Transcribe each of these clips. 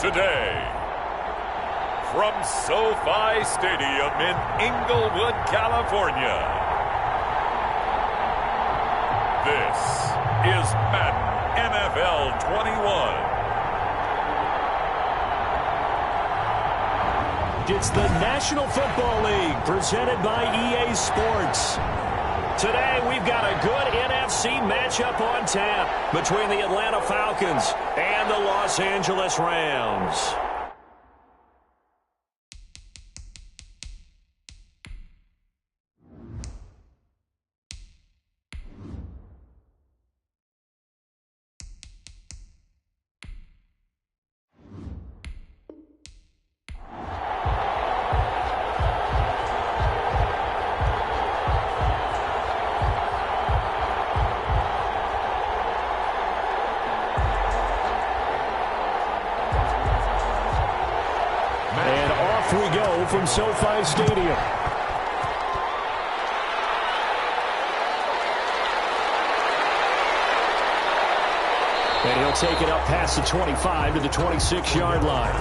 today. From SoFi Stadium in Inglewood, California, this is Madden NFL 21. It's the National Football League presented by EA Sports. Today we've got a good NFC matchup on tap between the Atlanta Falcons and the Los Angeles Rams. We go from SoFi Stadium. And he'll take it up past the 25 to the 26-yard line.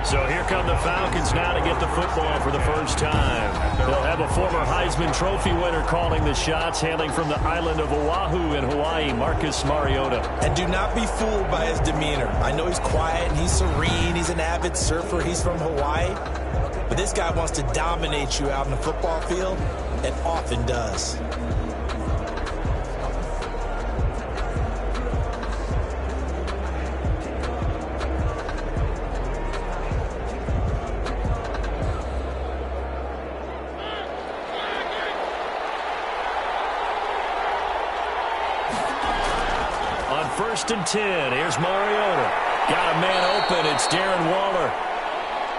So here come the Falcons now to get the football for the first time. They'll have a former Heisman Trophy winner calling the shots, hailing from the island of Oahu in Hawaii, Marcus Mariota. And do not be fooled by his demeanor. I know he's quiet and he's serene. He's an avid surfer. He's from Hawaii. But this guy wants to dominate you out in the football field, and often does. On 1st and 10, here's Mariota. Got a man open. It's Darren Waller.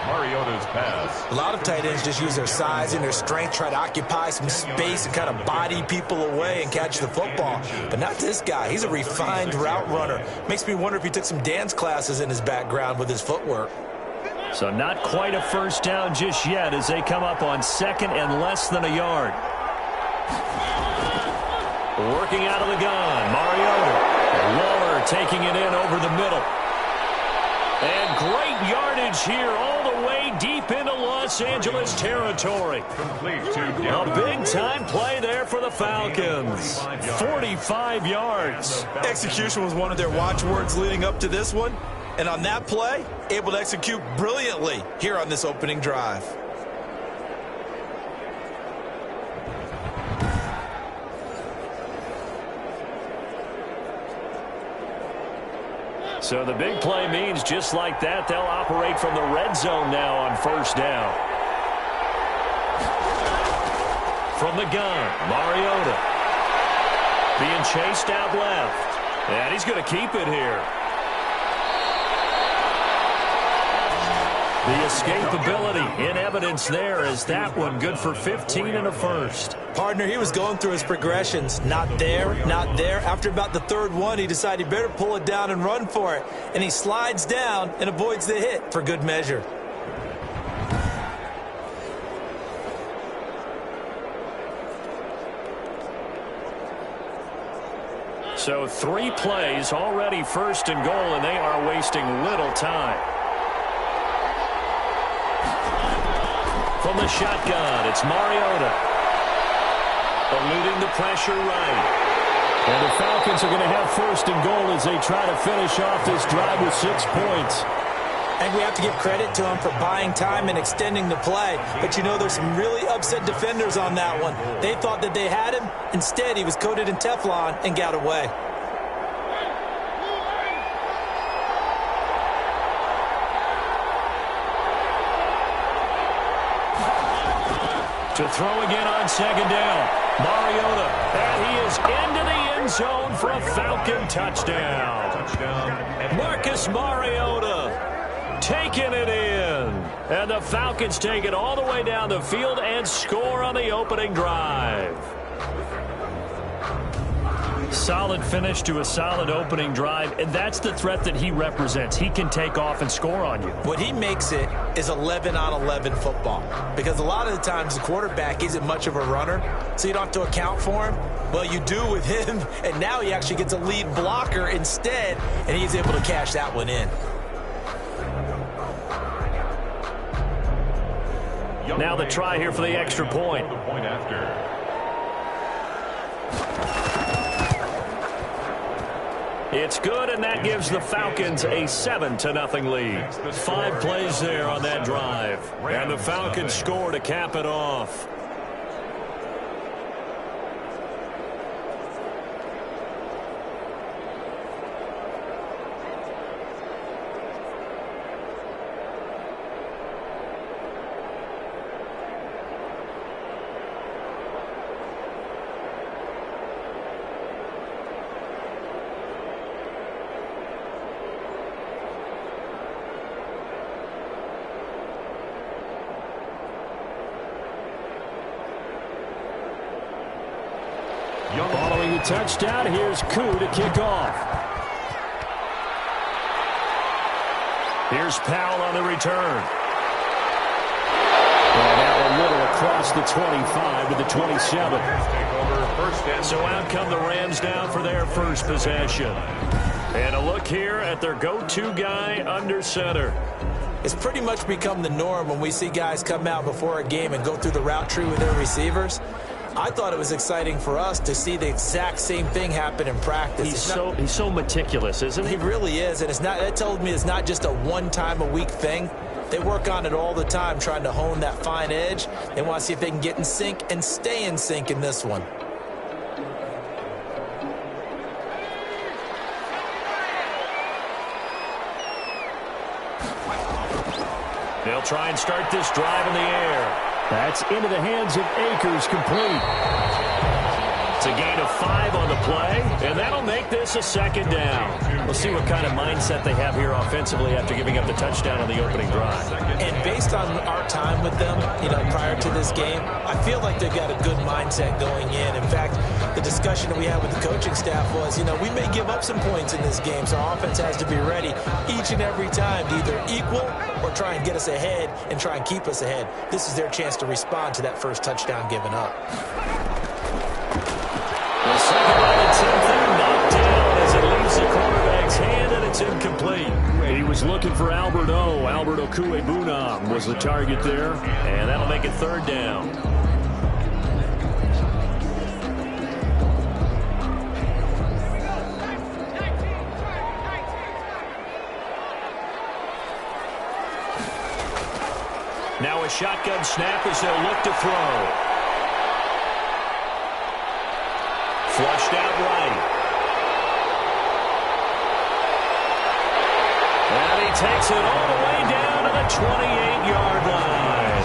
Mariota's pass. A lot of tight ends just use their size and their strength, try to occupy some space and kind of body people away and catch the football. But not this guy. He's a refined route runner. Makes me wonder if he took some dance classes in his background with his footwork. So not quite a first down just yet as they come up on 2nd and less than a yard. Working out of the gun, Mariota. Waller taking it in over the middle. And great yardage here all the way deep into Los Angeles territory. A big-time play there for the Falcons. 45 yards. Execution was one of their watchwords leading up to this one. And on that play, able to execute brilliantly here on this opening drive. So the big play means just like that, they'll operate from the red zone now on 1st down. From the gun, Mariota. Being chased out left. And he's going to keep it here. The escapability in evidence there as that one good for 15 and a first. Partner, he was going through his progressions. Not there, not there. After about the 3rd one, he decided he better pull it down and run for it. And he slides down and avoids the hit for good measure. So 3 plays already 1st and goal, and they are wasting little time. From the shotgun, it's Mariota. Eluding the pressure right. And the Falcons are going to have 1st and goal as they try to finish off this drive with 6 points. And we have to give credit to him for buying time and extending the play. But you know, there's some really upset defenders on that one. They thought that they had him. Instead, he was coated in Teflon and got away. To throw again on 2nd down. Mariota. And he is into the end zone for a Falcon touchdown. Marcus Mariota taking it in. And the Falcons take it all the way down the field and score on the opening drive. Solid finish to a solid opening drive, and that's the threat that he represents. He can take off and score on you. What he makes it is 11-on-11 football, because a lot of the times the quarterback isn't much of a runner, so you don't have to account for him. Well, you do with him, and now he actually gets a lead blocker instead, and he's able to cash that one in. Now the try here for the extra point. It's good, and that gives the Falcons a 7-0 lead. 5 plays there on that drive. And the Falcons score to cap it off. Following the touchdown, here's Koo to kick off. Here's Powell on the return. And now a little across the 25 to the 27. So out come the Rams down for their first possession. And a look here at their go-to guy under center. It's pretty much become the norm when we see guys come out before a game and go through the route tree with their receivers. I thought it was exciting for us to see the exact same thing happen in practice. He's so meticulous, isn't he? He really is, and that tells me it's not just a one-time-a-week thing. They work on it all the time, trying to hone that fine edge. They want to see if they can get in sync and stay in sync in this one. They'll try and start this drive in the air. That's into the hands of Akers, complete. It's a gain of 5 on the play, and that'll make this a second down. We'll see what kind of mindset they have here offensively after giving up the touchdown on the opening drive. And based on our time with them, prior to this game, I feel like they've got a good mindset going in. In fact, the discussion that we had with the coaching staff was, we may give up some points in this game, so our offense has to be ready each and every time to either equal or try and get us ahead and try and keep us ahead. This is their chance to respond to that first touchdown given up. The second ball attempt there knocked down as it leaves the quarterback's hand, and it's incomplete. He was looking for Albert Okuebunam was the target there, and that'll make it third down. Now a shotgun snap as they'll look to throw. Flushed out right. And he takes it all the way down to the 28-yard line.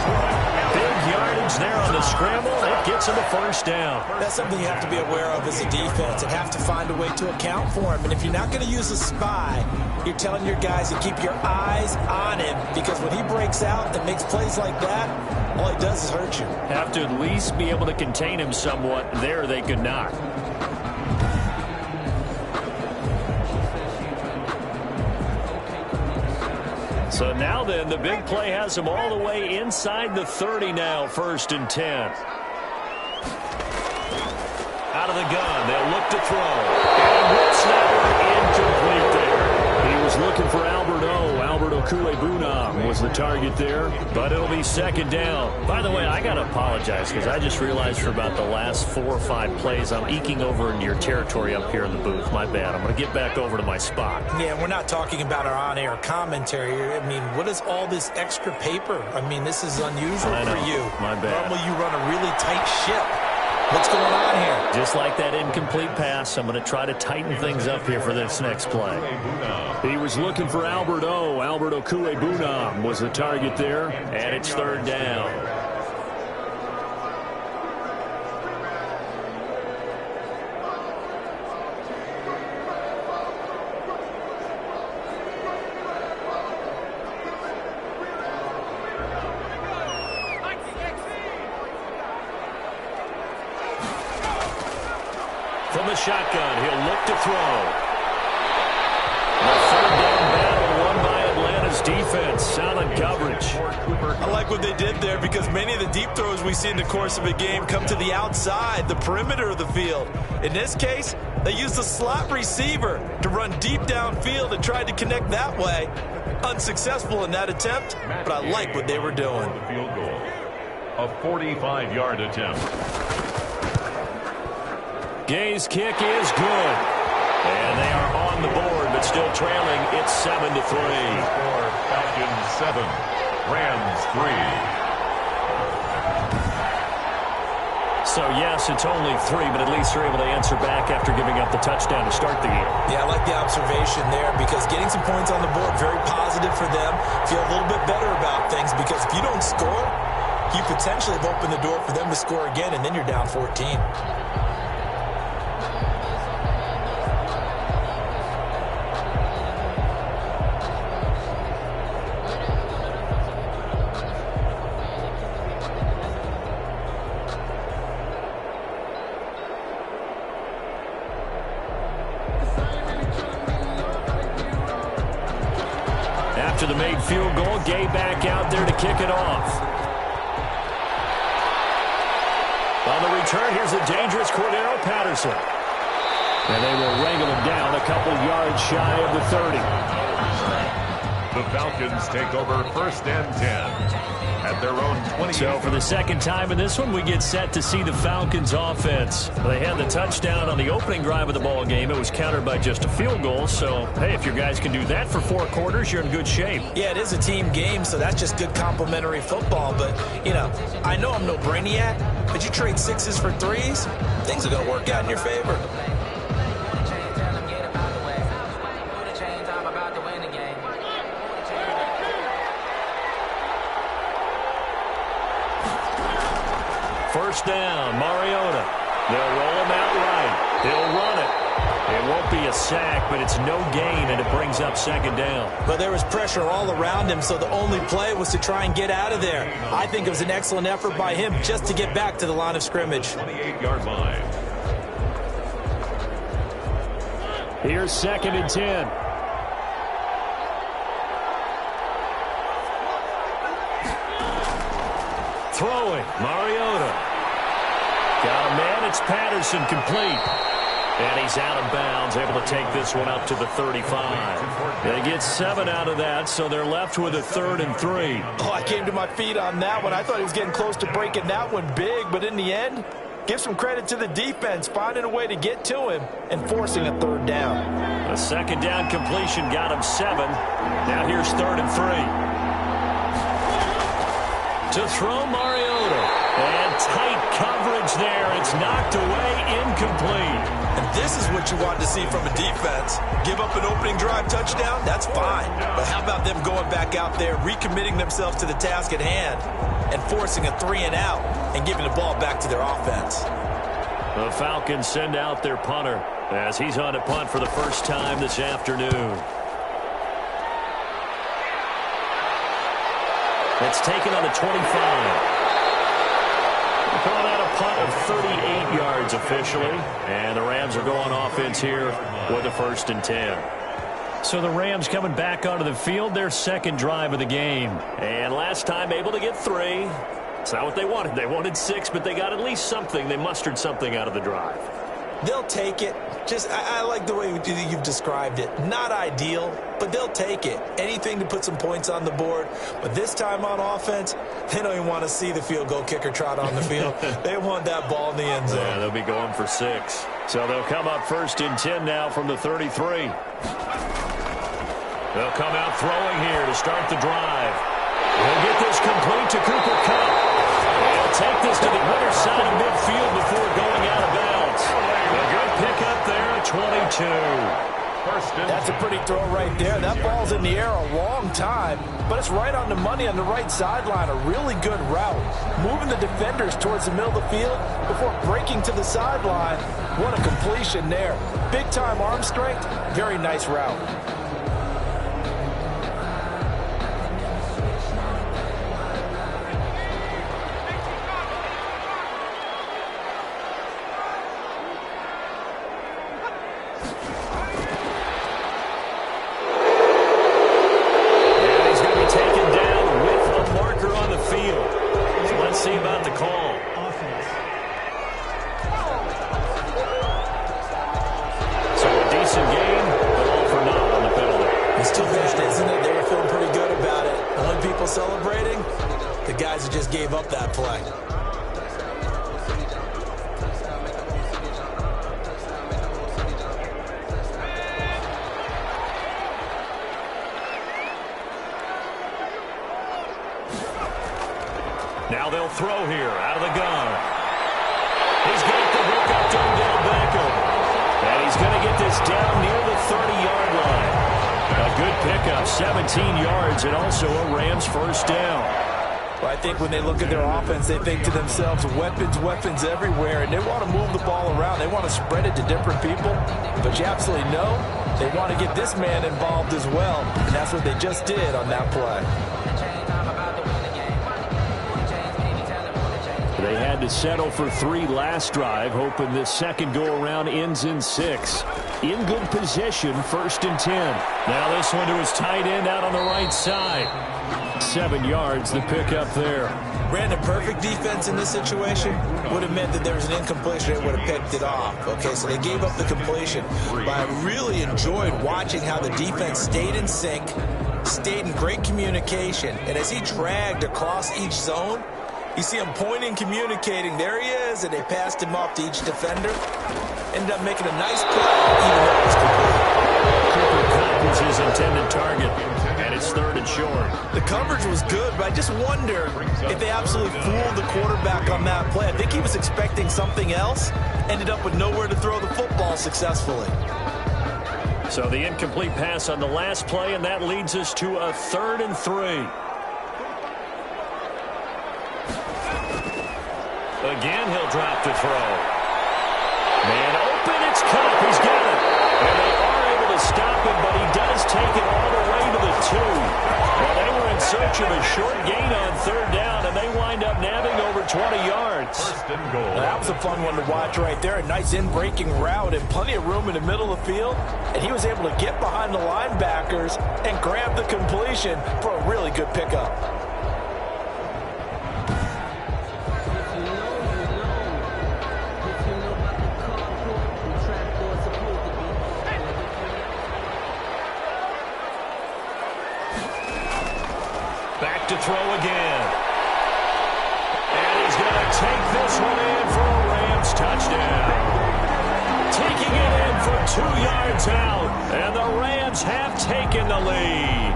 Big yardage there on the scramble. It gets him a first down. That's something you have to be aware of as a defense and have to find a way to account for him. And if you're not going to use a spy, you're telling your guys to keep your eyes on him, because when he breaks out and makes plays like that, all he does is hurt you. Have to at least be able to contain him somewhat. There they could not. So now then, the big play has him all the way inside the 30 now, 1st and 10. Out of the gun, they'll look to throw. And with snap, incomplete there. He was looking for Albert Okuebunam was the target there, but it'll be second down. By the way, I got to apologize because I just realized for about the last 4 or 5 plays, I'm eking over into your territory up here in the booth. My bad. I'm going to get back over to my spot. Yeah, we're not talking about our on-air commentary. I mean, what is all this extra paper? I mean, this is unusual for you. My bad. Normally you run a really tight ship. What's going on here? Just like that incomplete pass, I'm going to try to tighten things up here for this next play. He was looking for Albert Okuebunam was the target there, and it's third down. From the shotgun, he'll look to throw. The third down battle won by Atlanta's defense. Solid coverage. I like what they did there, because many of the deep throws we see in the course of a game come to the outside, the perimeter of the field. In this case, they used the slot receiver to run deep downfield and tried to connect that way. Unsuccessful in that attempt, but I like what they were doing. a 45-yard attempt. Gay's kick is good. And they are on the board, but still trailing. It's 7-3. Score Falcons 7, Rams 3. So, yes, it's only 3, but at least they're able to answer back after giving up the touchdown to start the game. Yeah, I like the observation there because getting some points on the board, very positive for them. Feel a little bit better about things because if you don't score, you potentially have opened the door for them to score again, and then you're down 14. After the made field goal, Gay back out there to kick it off. On the return, here's the dangerous Cordero Patterson. And they will wrangle him down a couple yards shy of the 30. The Falcons take over 1st and 10 at their own 20. So for the second time in this one, we get set to see the Falcons offense. They had the touchdown on the opening drive of the ball game. It was countered by just a field goal. So, hey, if your guys can do that for 4 quarters, you're in good shape. Yeah, it is a team game, so that's just good complimentary football. But, you know, I know I'm no brainiac, but you trade 6s for 3s, things are going to work out in your favor. First down, Mariota. They'll roll him out right. He'll run it. It won't be a sack, but it's no gain, and it brings up 2nd down. But there was pressure all around him, so the only play was to try and get out of there. I think it was an excellent effort by him just to get back to the line of scrimmage. 28-yard line. Here's 2nd and 10. Throwing, Mariota. Got a man, it's Patterson, complete. And he's out of bounds, able to take this one up to the 35. They get 7 out of that, so they're left with a 3rd and 3. Oh, I came to my feet on that one. I thought he was getting close to breaking that one big, but in the end, give some credit to the defense, finding a way to get to him and forcing a 3rd down. A 2nd down completion got him 7. Now here's 3rd and 3. To throw, Mariota. And tight coverage there. It's knocked away, incomplete. And this is what you want to see from a defense. Give up an opening drive touchdown, that's fine. But how about them going back out there, recommitting themselves to the task at hand, and forcing a 3 and out and giving the ball back to their offense? The Falcons send out their punter as he's on to punt for the first time this afternoon. It's taken on the 25. Calling out a punt of 38 yards officially. And the Rams are going offense here with a 1st and 10. So the Rams coming back onto the field, their 2nd drive of the game. And last time able to get 3. It's not what they wanted. They wanted 6, but they got at least something. They mustered something out of the drive. They'll take it. I like the way you've described it. Not ideal, but they'll take it. Anything to put some points on the board. But this time on offense, they don't even want to see the field goal kicker trot on the field. They want that ball in the end zone. Yeah, they'll be going for 6. So they'll come up 1st and 10 now from the 33. They'll come out throwing here to start the drive. They'll get this complete to Cooper Kupp. They'll take this to the other side of midfield before going out of bounds. A good pick up there at 22. That's a pretty throw right there. That ball's in the air a long time, but it's right on the money on the right sideline. A really good route. Moving the defenders towards the middle of the field before breaking to the sideline. What a completion there. Big-time arm strength. Very nice route. the guys that just gave up that play. Now they'll throw here out of the gun. He's got the hook up to Odell Beckham. And he's going to get this down near the 30-yard line. A good pickup, 17 yards, and also a Rams first down. Well, I think when they look at their offense, they think to themselves, weapons, weapons everywhere, and they want to move the ball around. They want to spread it to different people. But you absolutely know they want to get this man involved as well, and that's what they just did on that play. They had to settle for 3 last drive, hoping this second go-around ends in 6. In good position, 1st and 10. Now this one to his tight end out on the right side. 7 yards, the pickup there. Brandon, perfect defense in this situation would have meant that there was an incompletion. They would have picked it off. Okay, so they gave up the completion. But I really enjoyed watching how the defense stayed in sync, stayed in great communication. And as he dragged across each zone, you see him pointing, communicating. There he is, and they passed him off to each defender. Ended up making a nice play, even though it was complete. Cooper Kupp was his intended target, and it's 3rd and short. The coverage was good, but I just wonder if they absolutely fooled the quarterback on that play. I think he was expecting something else, ended up with nowhere to throw the football successfully. So the incomplete pass on the last play, and that leads us to a 3rd and 3. Again, he'll drop to throw. Man open, it's Kupp. He's got it. And they are able to stop him, but he does take it all the way to the 2. Well, they were in search of a short gain on 3rd down, and they wind up nabbing over 20 yards. 1st and goal. That was a fun one to watch right there. A nice in-breaking route and plenty of room in the middle of the field. And he was able to get behind the linebackers and grab the completion for a really good pickup. Back to throw again. And he's going to take this one in for a Rams touchdown. Taking it in for 2 yards out. And the Rams have taken the lead.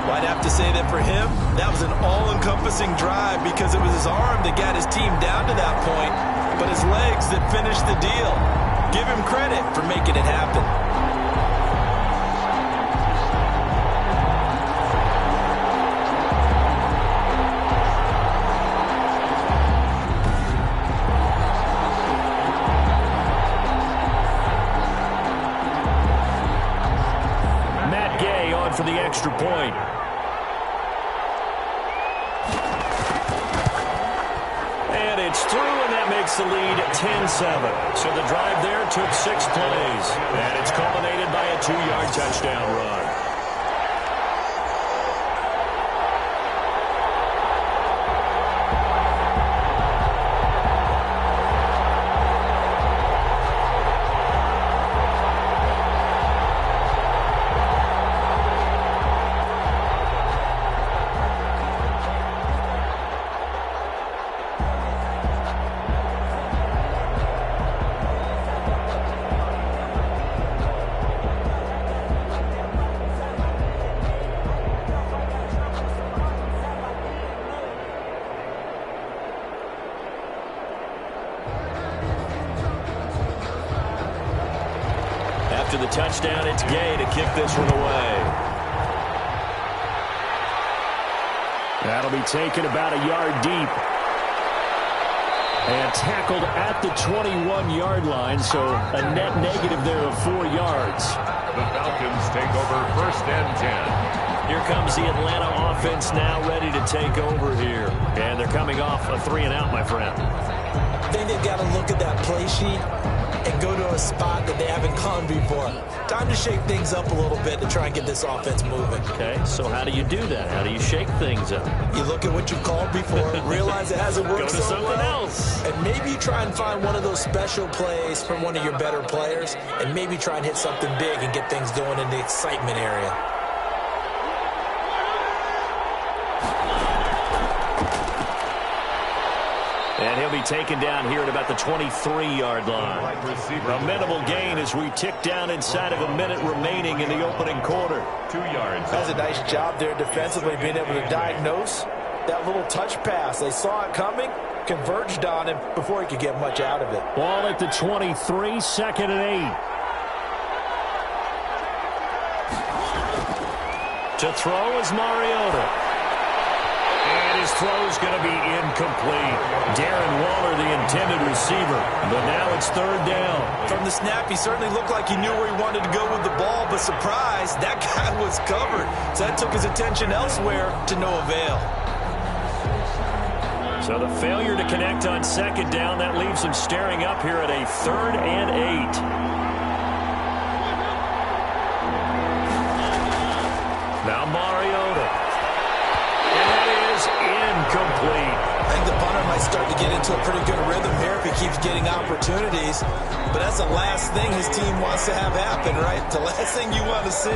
Well, I'd have to say that for him, that was an all-encompassing drive because it was his arm that got his team down to that point, but his legs that finished the deal. Give him credit for making it happen. For the extra point. And it's through, and that makes the lead 10-7. So the drive there took 6 plays, and it's culminated by a 2-yard touchdown run. After the touchdown, it's Gay to kick this one away. That'll be taken about a yard deep. And tackled at the 21-yard line, so a net negative there of 4 yards. The Falcons take over 1st and 10. Here comes the Atlanta offense now ready to take over here. And they're coming off a 3-and-out, my friend. I think they've got to look at that play sheet and go to a spot that they haven't gone before. Time to shake things up a little bit to try and get this offense moving. Okay, so how do you do that? How do you shake things up? You look at what you've called before, realize it hasn't worked Go to so something well, else. and maybe you try and find one of those special plays from one of your better players, and maybe try and hit something big and get things going in the excitement area. And he'll be taken down here at about the 23-yard line. A minimal gain as we tick down inside of a minute remaining in the opening quarter. 2 yards. That's a nice job there defensively, being able to diagnose that little touch pass. They saw it coming, converged on him before he could get much out of it. Ball at the 23, 2nd and 8. To throw is Mariota. And his throw is going to be incomplete. Darren Waller, the intended receiver. But now it's 3rd down. From the snap, he certainly looked like he knew where he wanted to go with the ball, but surprise, that guy was covered. So that took his attention elsewhere to no avail. So the failure to connect on 2nd down, that leaves him staring up here at a 3rd and 8. Now Mariota. And that is incomplete. I think the punter might start to get into a pretty good rhythm here if he keeps getting opportunities. But that's the last thing his team wants to have happen, right? The last thing you want to see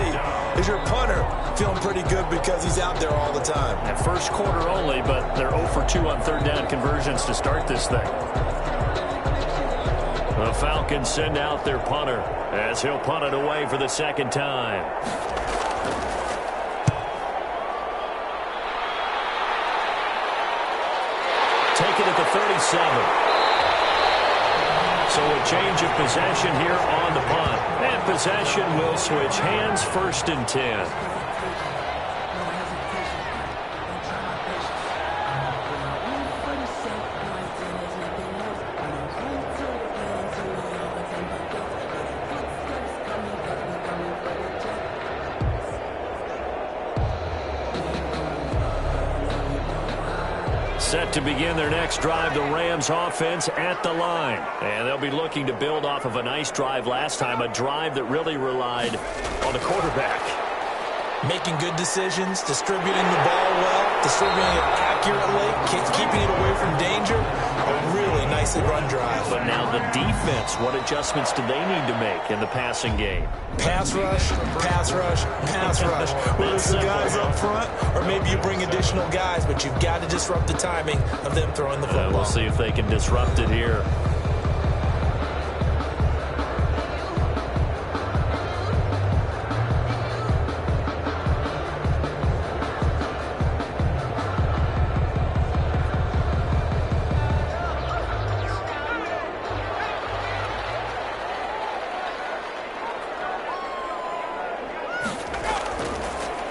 is your punter feeling pretty good because he's out there all the time. At first quarter only, but they're 0 for 2 on 3rd down conversions to start this thing. The Falcons send out their punter as he'll punt it away for the 2nd time. Take it at the 37. So a change of possession here on the punt. And possession will switch hands, 1st and 10. Set to begin their next drive, the Rams offense at the line. And they'll be looking to build off of a nice drive last time, a drive that really relied on the quarterback. Making good decisions, distributing the ball well, distributing it accurately, keeping it away from danger. A really nicely run drive. But now the defense, what adjustments do they need to make in the passing game? Pass rush, pass rush, pass rush. Whether it's the guys up front or maybe you bring additional guys, but you've got to disrupt the timing of them throwing the football. We'll see if they can disrupt it here.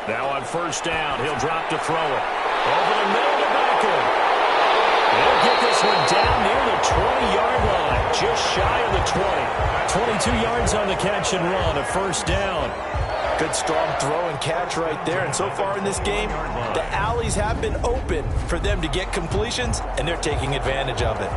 Now on 1st down, he'll drop to throw it. Over the middle to Beckham. He'll get this one down near the 20-yard line, just shy of the 20. 22 yards on the catch and run, a 1st down. Good strong throw and catch right there. And so far in this game, the alleys have been open for them to get completions, and they're taking advantage of it.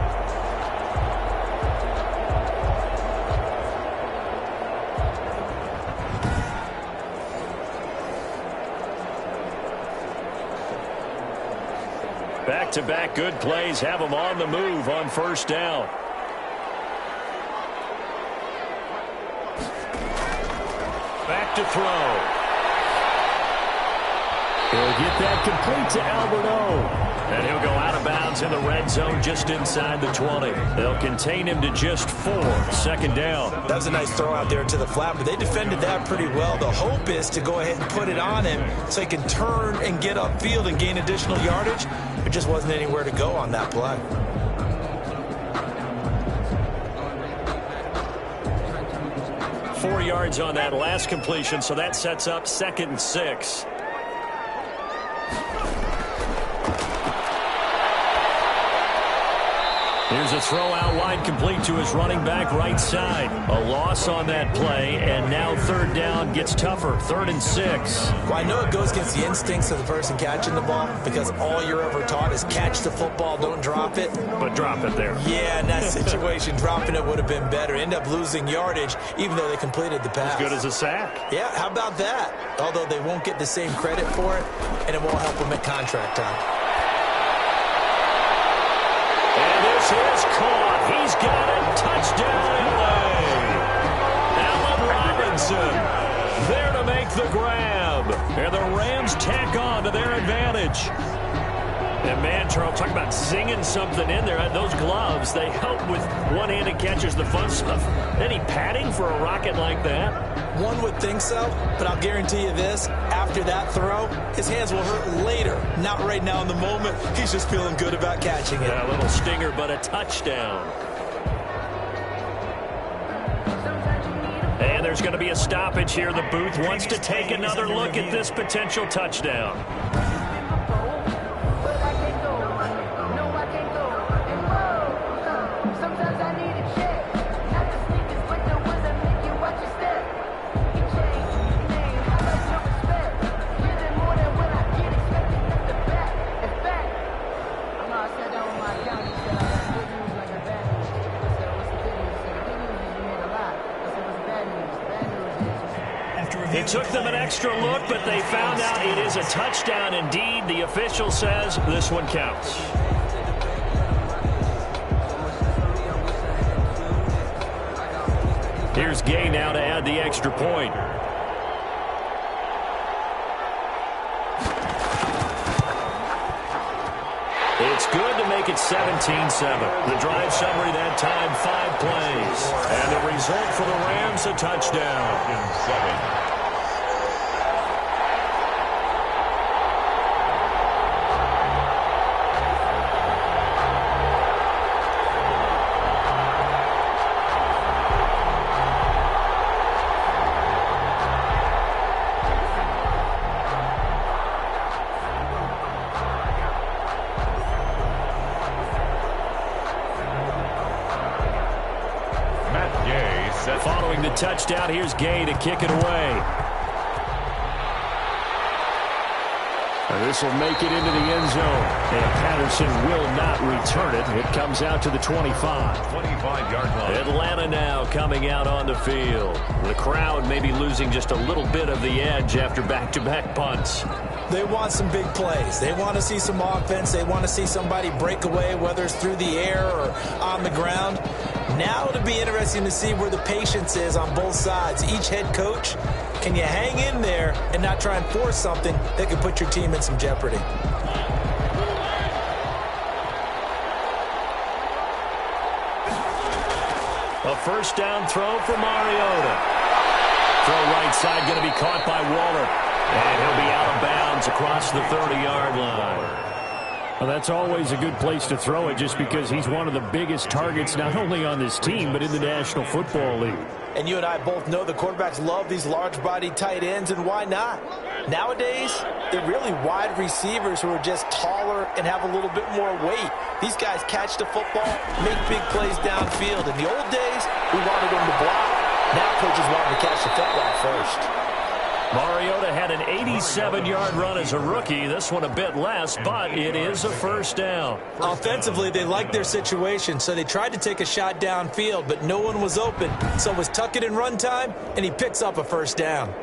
Back-to-back good plays have them on the move on 1st down. Back to throw. He'll get that complete to Albert O. And he'll go out of bounds in the red zone just inside the 20. They'll contain him to just 4. 2nd down. That was a nice throw out there to the flat, but they defended that pretty well. The hope is to go ahead and put it on him so he can turn and get upfield and gain additional yardage. There just wasn't anywhere to go on that play. Four yards on that last completion, so that sets up 2nd and 6. Here's a throw out wide, complete to his running back right side. A loss on that play, and now 3rd down gets tougher. 3rd and 6. Well, I know it goes against the instincts of the person catching the ball because all you're ever taught is catch the football, don't drop it. But drop it there. Yeah, in that situation, dropping it would have been better. End up losing yardage, even though they completed the pass. As good as a sack. Yeah, how about that? Although they won't get the same credit for it, and it won't help them at contract time. And this is caught. He's got it. Touchdown, LA. Allen Robinson there to make the grab. And the Rams tack on to their advantage. And, man, Charles, talk about zinging something in there. Those gloves, they help with one-handed catches, the fun stuff. Any padding for a rocket like that? One would think so, but I'll guarantee you this. After that throw, his hands will hurt later. Not right now in the moment. He's just feeling good about catching it. Yeah, a little stinger, but a touchdown. And there's going to be a stoppage here. The booth wants to take another look at this potential touchdown. It took them an extra look, but they found out it is a touchdown indeed. The official says this one counts. Here's Gay now to add the extra point. It's good to make it 17-7. The drive summary that time, 5 plays. And the result for the Rams, a touchdown. In 7. Following the touchdown, here's Gay to kick it away. This will make it into the end zone. And Patterson will not return it. It comes out to the 25. 25-yard line. Atlanta now coming out on the field. The crowd may be losing just a little bit of the edge after back-to-back punts. They want some big plays. They want to see some offense. They want to see somebody break away, whether it's through the air or on the ground. Now it'll be interesting to see where the patience is on both sides. Each head coach, can you hang in there and not try and force something that could put your team in some jeopardy? A first down throw for Mariota. Throw right side going to be caught by Waller. And he'll be out of bounds across the 30-yard line. Well, that's always a good place to throw it just because he's one of the biggest targets not only on this team but in the National Football League. And you and I both know the quarterbacks love these large-bodied tight ends, and why not? Nowadays, they're really wide receivers who are just taller and have a little bit more weight. These guys catch the football, make big plays downfield. In the old days, we wanted them to block. Now coaches want them to catch the football first. Mariota had an 87-yard run as a rookie. This one a bit less, but it is a first down. Offensively, they liked their situation, so they tried to take a shot downfield, but no one was open. So it was tuck it in run time, and he picks up a first down.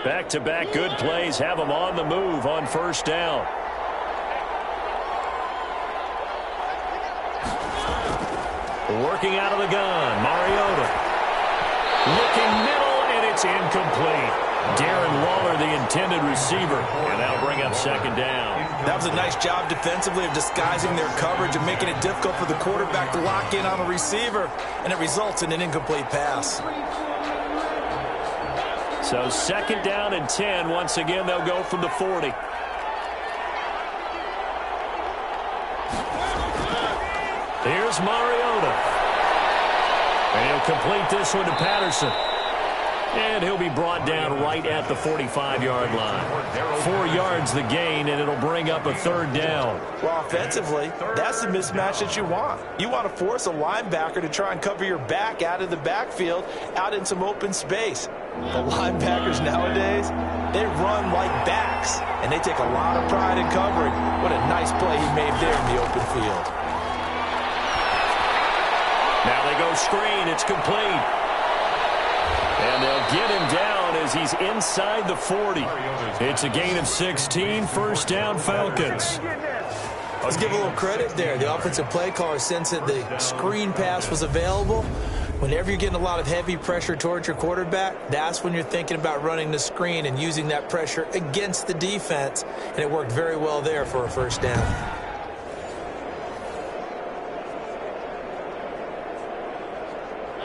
Back-to-back good plays have him on the move on first down. Working out of the gun, Mariota. Looking middle, and it's incomplete. Darren Waller, the intended receiver, and that'll bring up second down. That was a nice job defensively of disguising their coverage and making it difficult for the quarterback to lock in on a receiver, and it results in an incomplete pass. So second down and 10. Once again, they'll go from the 40. Here's Mariota. And he'll complete this one to Patterson. And he'll be brought down right at the 45-yard line. 4 yards the gain, and it'll bring up a third down. Well, offensively, that's the mismatch that you want. You want to force a linebacker to try and cover your back out of the backfield, out in some open space. The linebackers nowadays, they run like backs, and they take a lot of pride in covering. What a nice play he made there in the open field. Now they go screen. It's complete. And they'll get him down as he's inside the 40. It's a gain of 16. First down, Falcons. Let's give a little credit there. The offensive play caller sensed that the screen pass was available. Whenever you're getting a lot of heavy pressure towards your quarterback, that's when you're thinking about running the screen and using that pressure against the defense. And it worked very well there for a first down.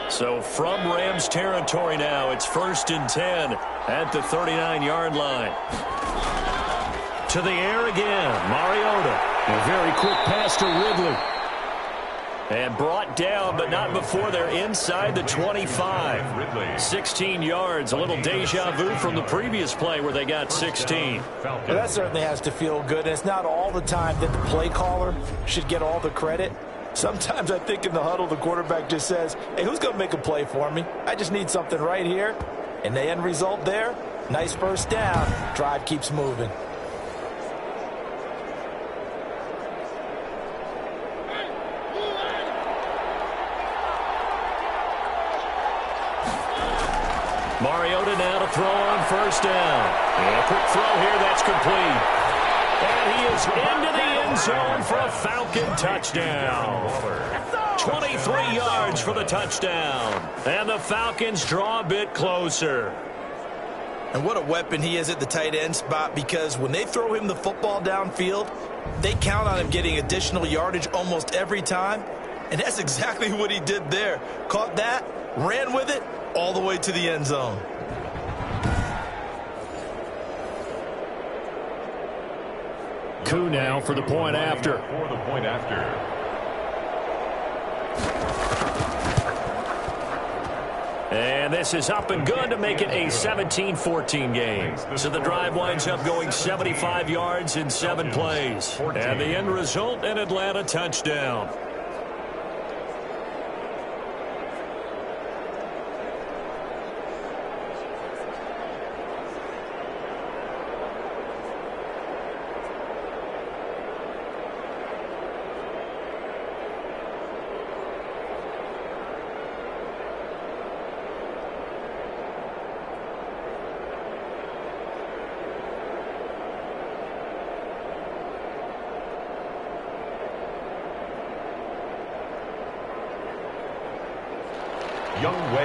So from Rams territory now, it's 1st and 10 at the 39-yard line. To the air again, Mariota. A very quick pass to Ridley. And brought down, but not before they're inside the 25. 16 yards, a little deja vu from the previous play where they got 16. Well, that certainly has to feel good, and it's not all the time that the play caller should get all the credit. Sometimes I think in the huddle, the quarterback just says, hey, who's going to make a play for me? I just need something right here. And the end result there, nice first down. Drive keeps moving. Mariota now to throw on first down. And a quick throw here, that's complete. And he is into the end zone for a Falcon touchdown. 23 yards for the touchdown. And the Falcons draw a bit closer. And what a weapon he is at the tight end spot, because when they throw him the football downfield, they count on him getting additional yardage almost every time. And that's exactly what he did there. Caught that, ran with it, all the way to the end zone. Coup now for the point after. And this is up and good to make it a 17-14 game. So the drive winds up going 75 yards in 7 plays. And the end result, an Atlanta touchdown.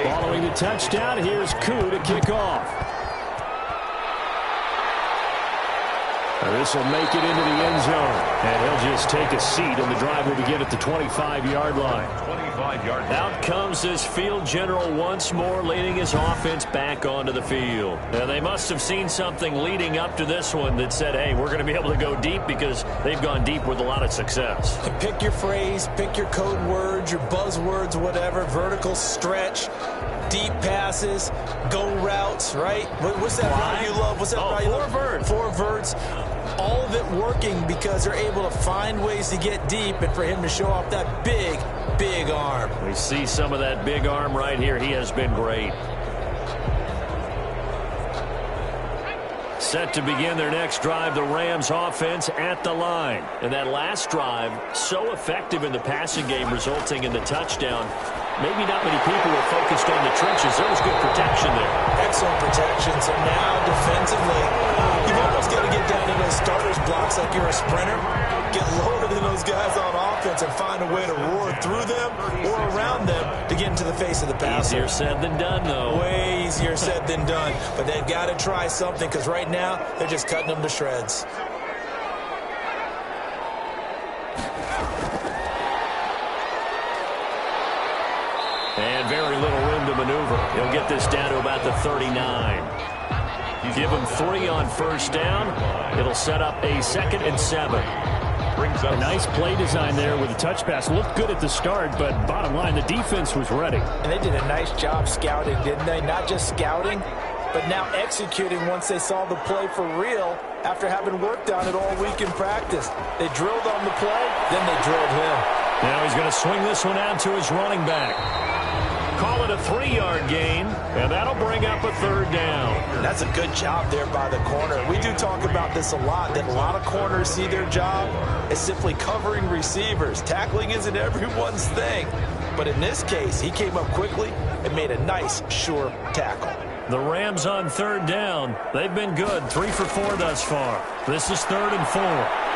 Following the touchdown, here's Koo to kick off. This will make it into the end zone. And he'll just take a seat, and the drive will begin at the 25-yard line. Out comes this field general once more, leading his offense back onto the field. Now, they must have seen something leading up to this one that said, hey, we're going to be able to go deep, because they've gone deep with a lot of success. Pick your phrase, pick your code words, your buzzwords, whatever, vertical stretch, deep passes, go routes, right? What's that route you love? What's that route you love? Four verts. All of it working because they're able to find ways to get deep, and for him to show off that big, big arm. We see some of that big arm right here. He has been great. Set to begin their next drive, the Rams offense at the line. And that last drive, so effective in the passing game, resulting in the touchdown. Maybe not many people were focused on the trenches. There was good protection there. Excellent protection. So now defensively, you've almost got to get down to those starters blocks like you're a sprinter. Get lower than those guys on offense and find a way to roar through them or around them to get into the face of the passer. Easier said than done, though. Way easier said than done. But they've got to try something, because right now they're just cutting them to shreds. And very little room to maneuver. He'll get this down to about the 39. Give him 3 on first down. It'll set up a 2nd and 7. A nice play design there with a touch pass. Looked good at the start, but bottom line, the defense was ready. And they did a nice job scouting, didn't they? Not just scouting, but now executing once they saw the play for real after having worked on it all week in practice. They drilled on the play, then they drilled him. Now he's going to swing this one out to his running back. Call it a 3-yard gain, and that'll bring up a 3rd down. That's a good job there by the corner. We do talk about this a lot, that a lot of corners see their job as simply covering receivers. Tackling isn't everyone's thing. But in this case, he came up quickly and made a nice, sure tackle. The Rams on 3rd down. They've been good. 3 for 4 thus far. This is 3rd and 4.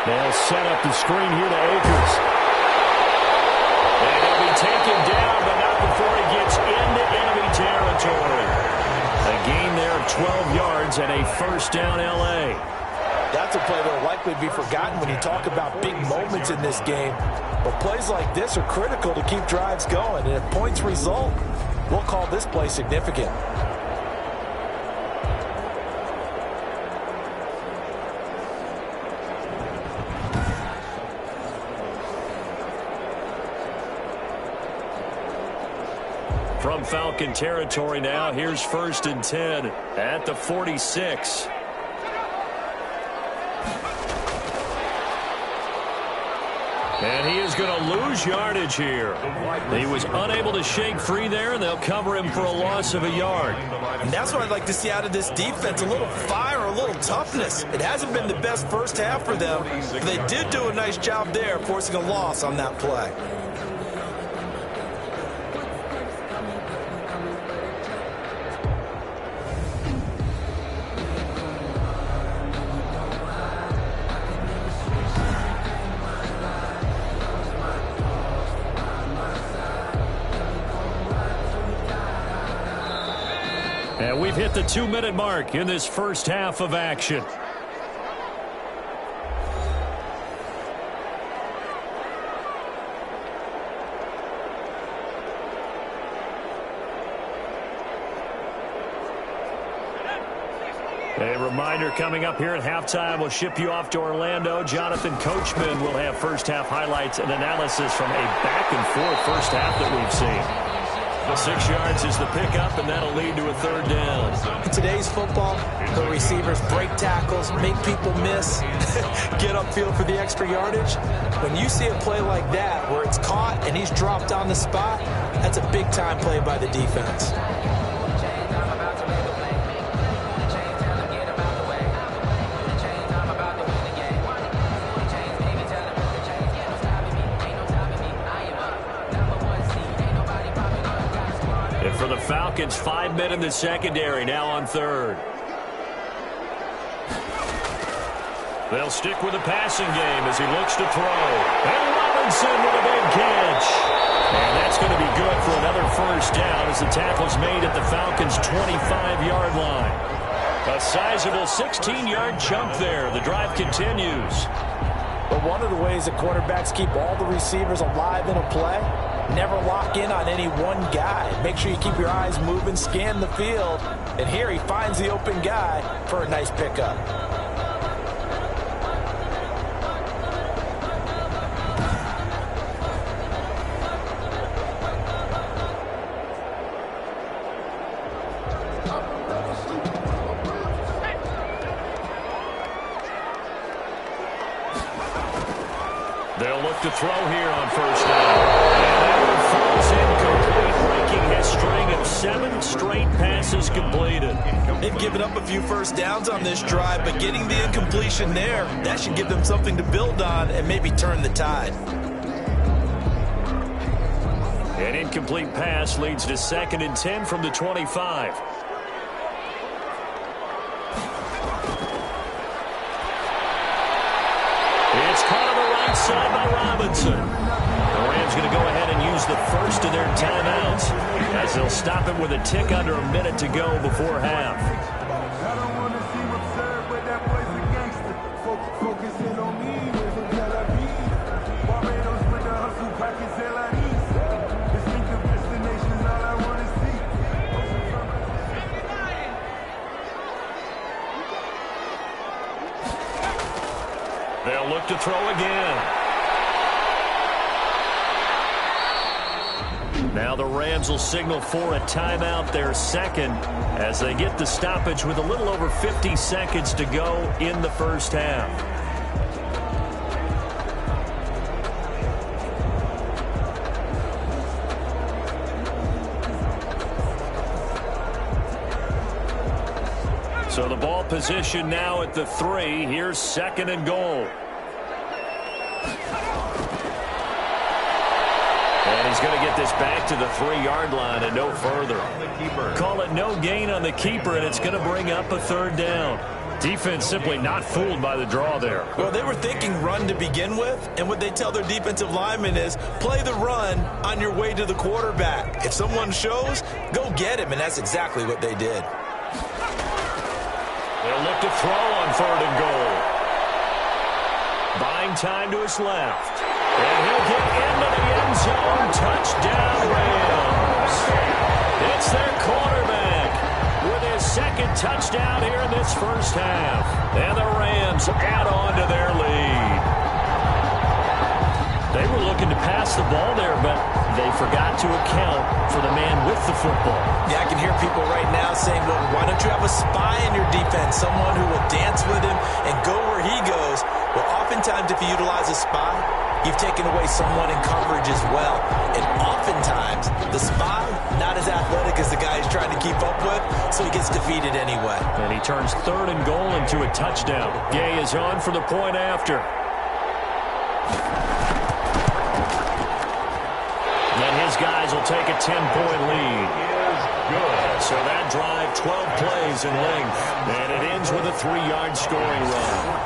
They'll set up the screen here to Akers. And he'll be taken down, but not before he gets into enemy territory. A gain there of 12 yards and a first down L.A. That's a play that will likely be forgotten when you talk about big moments in this game. But plays like this are critical to keep drives going. And if points result, we'll call this play significant. From Falcon territory now, here's 1st and 10 at the 46. And he is going to lose yardage here. He was unable to shake free there, and they'll cover him for a loss of a yard. And that's what I'd like to see out of this defense, a little fire, a little toughness. It hasn't been the best first half for them, but they did do a nice job there, forcing a loss on that play. And we've hit the 2-minute mark in this first half of action. A reminder coming up here at halftime, we'll ship you off to Orlando. Jonathan Coachman will have first half highlights and analysis from a back-and-forth first half that we've seen. The 6 yards is the pickup, and that'll lead to a third down. In today's football, the receivers break tackles, make people miss, get upfield for the extra yardage. When you see a play like that where it's caught and he's dropped on the spot, that's a big-time play by the defense. For the Falcons, 5 men in the secondary, now on third. They'll stick with the passing game as he looks to throw. And Robinson with a big catch. And that's going to be good for another first down as the tackle's made at the Falcons' 25-yard line. A sizable 16-yard chunk there. The drive continues. But one of the ways that quarterbacks keep all the receivers alive in a play, never lock in on any one guy. Make sure you keep your eyes moving, scan the field. And here he finds the open guy for a nice pickup. They'll look to throw here on first down. And that one falls incomplete, breaking his string of 7 straight passes completed. They've given up a few first downs on this drive, but getting the incompletion there, that should give them something to build on and maybe turn the tide. An incomplete pass leads to 2nd and 10 from the 25. It's caught on the right side by Robinson. The Rams going to go ahead and use the first of their timeouts as they'll stop it with a tick under a minute to go before half. They'll look to throw again. Now the Rams will signal for a timeout, their second, as they get the stoppage with a little over 50 seconds to go in the first half. So the ball position now at the 3. Here's 2nd and goal. And He's going to get this back to the 3-yard line and no further. Call it no gain on the keeper, and it's going to bring up a 3rd down. Defense simply not fooled by the draw there. Well, they were thinking run to begin with, and what they tell their defensive linemen is play the run on your way to the quarterback. If someone shows, go get him, and that's exactly what they did. They'll look to throw on 3rd and goal. Buying time to his left. And he'll get into the end zone. Touchdown, Rams. It's their quarterback with his 2nd touchdown here in this first half. And the Rams add on to their lead. They were looking to pass the ball there, but they forgot to account for the man with the football. Yeah, I can hear people right now saying, well, why don't you have a spy in your defense, someone who will dance with him and go where he goes? Well, oftentimes if you utilize a spy, you've taken away someone in coverage as well. And oftentimes, the spy, not as athletic as the guy he's trying to keep up with, so he gets defeated anyway. And he turns 3rd and goal into a touchdown. Gay is on for the point after. And his guys will take a 10-point lead. Good. So that drive, 12 plays in length. And it ends with a 3-yard scoring run.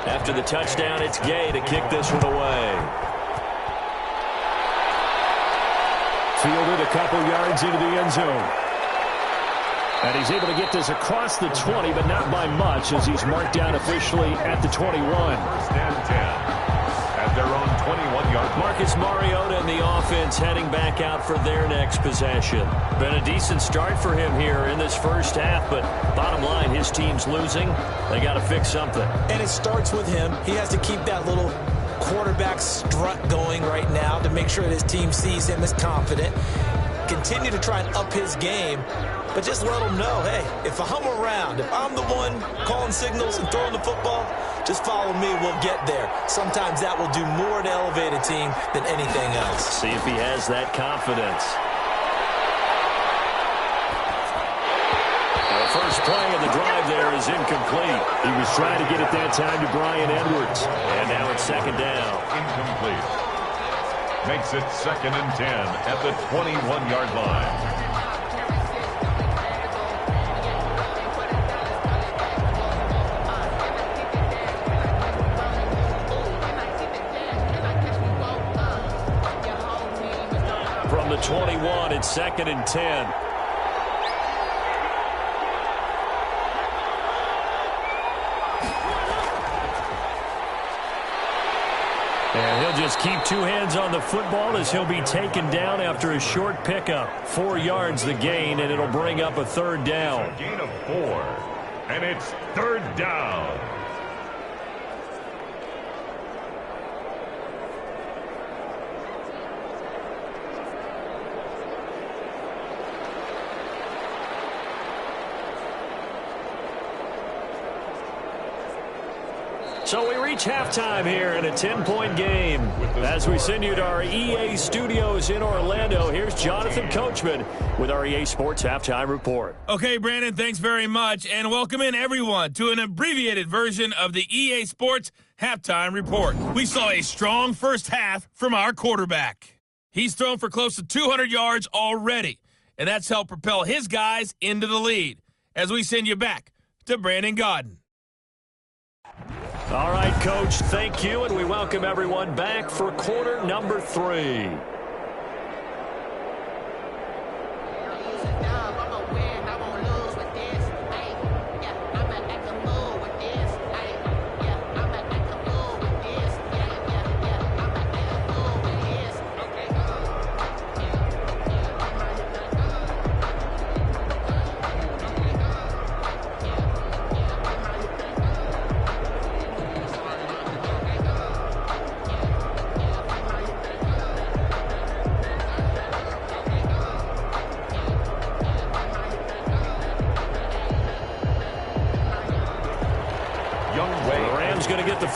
After the touchdown, it's Gay to kick this one away. Fielded a couple yards into the end zone. And he's able to get this across the 20, but not by much, as he's marked down officially at the 21. 1st and 10. At their own 21-yard line. Marcus Mariota and the offense heading back out for their next possession. Been a decent start for him here in this first half, but bottom line, his team's losing. They got to fix something. And it starts with him. He has to keep that little quarterback strut going right now to make sure that his team sees him as confident. Continue to try and up his game, but just let him know, hey, if I'm around, if I'm the one calling signals and throwing the football, just follow me, we'll get there. Sometimes that will do more to elevate a team than anything else. See if he has that confidence. The first play of the drive there is incomplete. He was trying to get it that time to Bryan Edwards. And now it's 2nd down. Incomplete. Makes it 2nd and 10 at the 21-yard line. From the 21, it's 2nd and 10. And he'll just keep 2 hands on the football as he'll be taken down after a short pickup. 4 yards the gain, and it'll bring up a 3rd down. A gain of 4, and it's 3rd down. So we reach halftime here in a 10-point game. As we send you to our EA studios in Orlando, here's Jonathan Coachman with our EA Sports Halftime Report. Okay, Brandon, thanks very much, and welcome in everyone to an abbreviated version of the EA Sports Halftime Report. We saw a strong first half from our quarterback. He's thrown for close to 200 yards already, and that's helped propel his guys into the lead. As we send you back to Brandon Gaudin. All right, Coach, thank you, and we welcome everyone back for quarter number 3.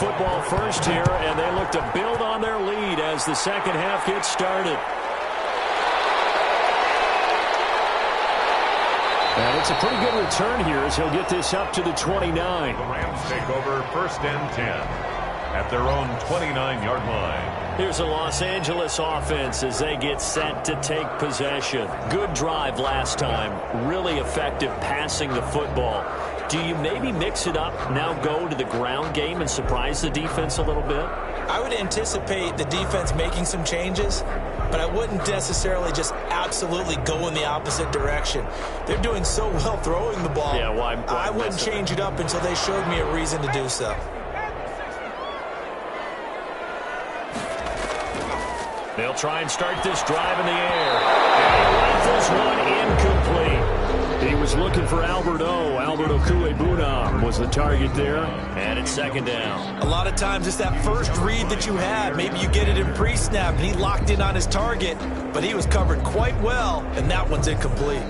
football first here, and they look to build on their lead as the second half gets started. And it's a pretty good return here as he'll get this up to the 29. The Rams take over 1st and 10 at their own 29-yard line. Here's a Los Angeles offense as they get set to take possession. Good drive last time. Really effective passing the football. Do you maybe mix it up, now go to the ground game and surprise the defense a little bit? I would anticipate the defense making some changes, but I wouldn't necessarily just absolutely go in the opposite direction. They're doing so well throwing the ball. Yeah, why I wouldn't change it up until they showed me a reason to do so. They'll try and start this drive in the air. And he rifles one incomplete. He was looking for Albert O. Albert Okuebuna was the target there. And it's 2nd down. A lot of times it's that first read that you have. Maybe you get it in pre-snap and he locked in on his target, but he was covered quite well, and that one's incomplete.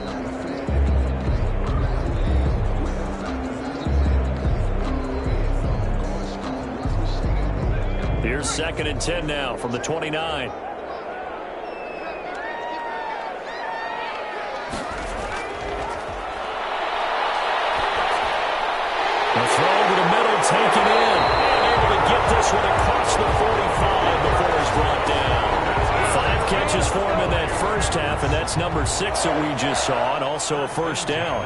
Here's 2nd and 10 now from the 29. The throw to the middle, taken in. And able to get this one across the 45 before he's brought down. 5 catches for him in that first half, and that's number 6 that we just saw, and also a 1st down.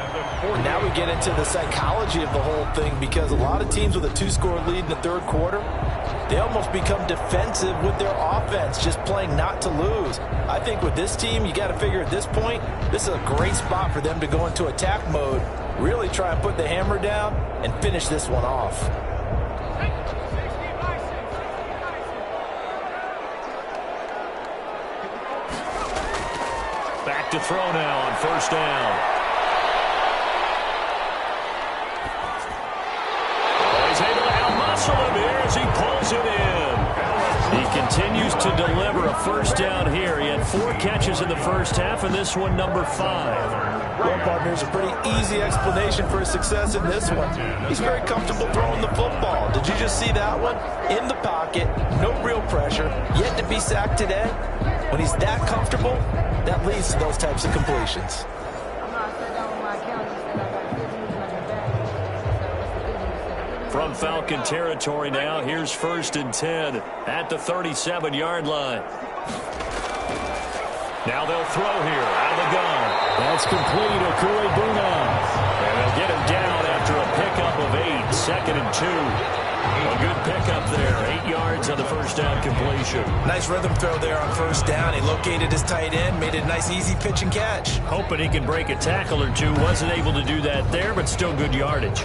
Now we get into the psychology of the whole thing, because a lot of teams with a 2-score lead in the 3rd quarter, they almost become defensive with their offense, just playing not to lose. I think with this team, you got to figure at this point, this is a great spot for them to go into attack mode, really try and put the hammer down and finish this one off. Back to throw now on 1st down. He's able to out-muscle him here as he pulls it in. He continues to deliver a 1st down here. He had 4 catches in the first half, and this one number 5. Well, partner, there's a pretty easy explanation for his success in this one. He's very comfortable throwing the football. Did you just see that one? In the pocket, no real pressure, yet to be sacked today. When he's that comfortable, that leads to those types of completions. From Falcon territory now, here's 1st and 10 at the 37-yard line. Now they'll throw here out of the gun. That's complete, Okuebuna. And they'll get him down after a pickup of 8, 2nd and 2. A good pickup there, 8 yards on the 1st down completion. Nice rhythm throw there on 1st down. He located his tight end, made it a nice easy pitch and catch. Hoping he can break a tackle or two. Wasn't able to do that there, but still good yardage.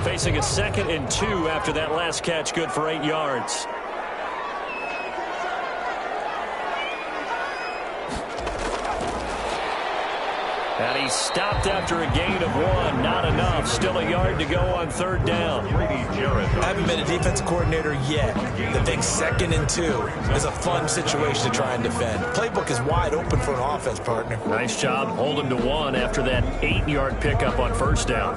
Facing a 2nd and 2 after that last catch, good for 8 yards. And he stopped after a gain of 1. Not enough. Still a yard to go on 3rd down. I haven't been a defensive coordinator yet that thinks 2nd and 2 is a fun situation to try and defend. Playbook is wide open for an offense, partner. Nice job holding to 1 after that 8-yard pickup on 1st down.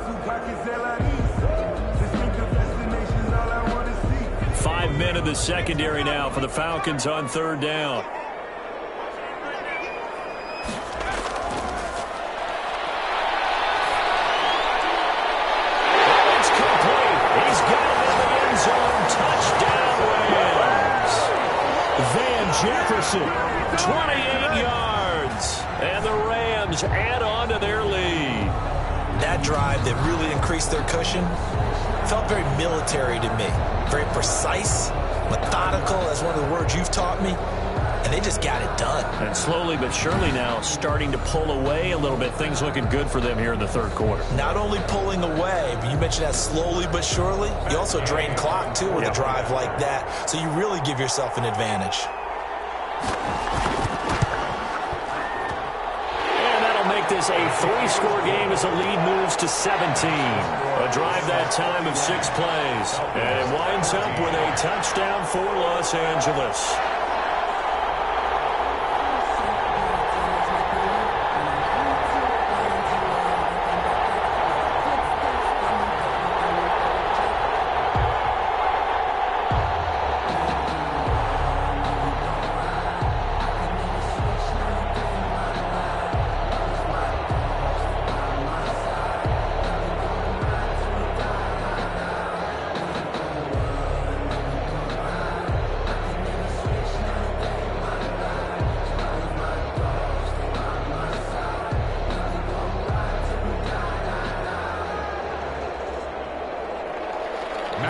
5 men in the secondary now for the Falcons on 3rd down. It's complete. He's got it in the end zone. Touchdown Rams. Van Jefferson, 28 yards. And the Rams add on to their lead. That drive that really increased their cushion felt very military to me. Very precise, methodical, that's one of the words you've taught me, and they just got it done. And slowly but surely now starting to pull away a little bit. Things looking good for them here in the 3rd quarter. Not only pulling away, but you mentioned that slowly but surely. You also drain clock, too, with a drive like that, so you really give yourself an advantage. Make this a 3-score game as the lead moves to 17. A drive that time of 6 plays. And it winds up with a touchdown for Los Angeles.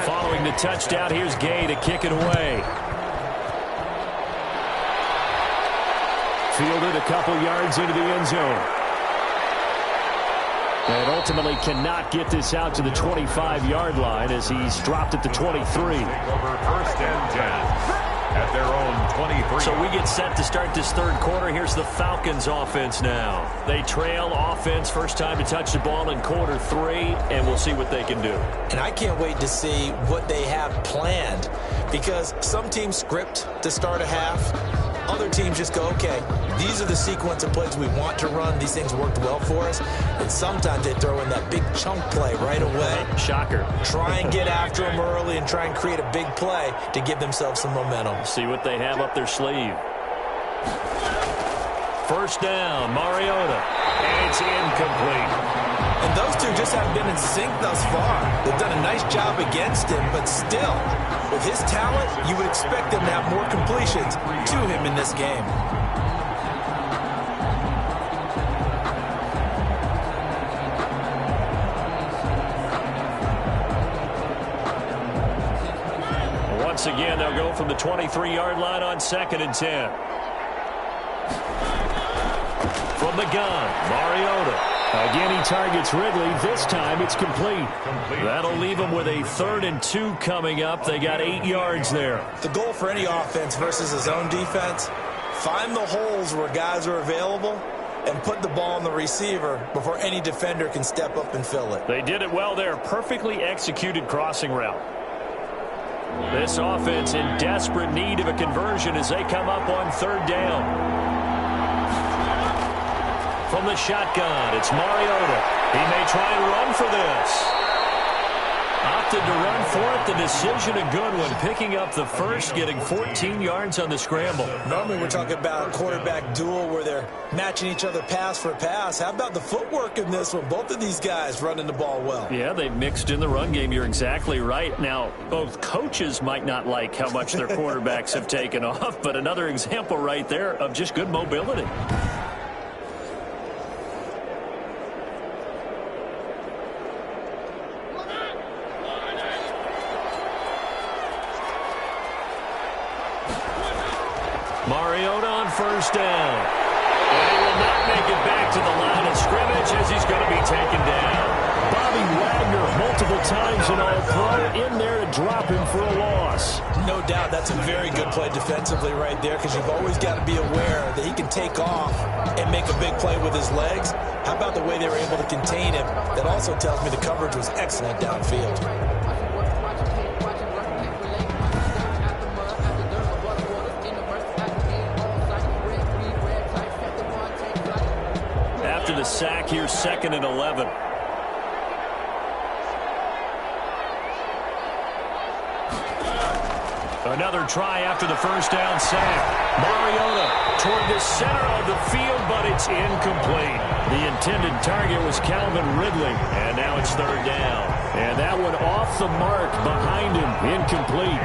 following the touchdown, here's Gay to kick it away. Fielded a couple yards into the end zone. And ultimately cannot get this out to the 25-yard line as he's dropped at the 23. Over 1st and 10 at their own 23. So we get set to start this third quarter. Here's the Falcons offense now. They trail offense, first time to touch the ball in quarter 3, and we'll see what they can do. And I can't wait to see what they have planned, because some teams script to start a half. Other teams just go, okay, these are the sequence of plays we want to run. These things worked well for us. And sometimes they throw in that big chunk play right away. Shocker. Try and get after them early and try and create a big play to give themselves some momentum. See what they have up their sleeve. First down, Mariota. And it's incomplete. And those two just haven't been in sync thus far. They've done a nice job against him, but still, with his talent, you would expect them to have more completions to him in this game. Once again, they'll go from the 23-yard line on 2nd and 10. From the gun, Mariota. Again, he targets Ridley. This time it's complete. That'll leave them with a 3rd and 2 coming up. They got 8 yards there. The goal for any offense versus his own defense, find the holes where guys are available and put the ball on the receiver before any defender can step up and fill it. They did it well there. Perfectly executed crossing route. This offense in desperate need of a conversion as they come up on 3rd down. From the shotgun, it's Mariota. He may try and run for this. Opted to run for it. The decision a good one. Picking up the first, getting 14 yards on the scramble. Normally we're talking about a quarterback duel where they're matching each other pass for pass. How about the footwork in this one? Both of these guys running the ball well. Yeah, they mixed in the run game. You're exactly right. Now, both coaches might not like how much their quarterbacks have taken off, but another example right there of just good mobility. Mariota on 1st down. And he will not make it back to the line of scrimmage as he's going to be taken down. Bobby Wagner multiple times in All-Pro in there to drop him for a loss. No doubt that's a very good play defensively right there, because you've always got to be aware that he can take off and make a big play with his legs. How about the way they were able to contain him? That also tells me the coverage was excellent downfield. After the sack, here's 2nd and 11. Another try after the first down sack. Mariota toward the center of the field, but it's incomplete. The intended target was Calvin Ridley, and now it's 3rd down. And that one off the mark behind him, incomplete.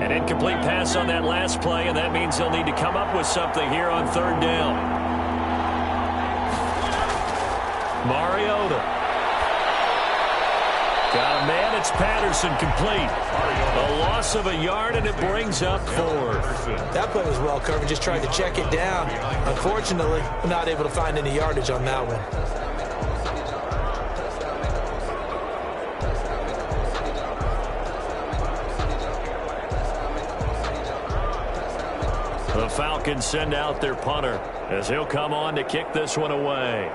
Incomplete pass on that last play, and that means they'll need to come up with something here on 3rd down. Mariota. Got a man, it's Patterson, complete. A loss of a yard, and it brings up 4th. That play was well covered, just tried to check it down. Unfortunately, not able to find any yardage on that one. The Falcons send out their punter as he'll come on to kick this one away.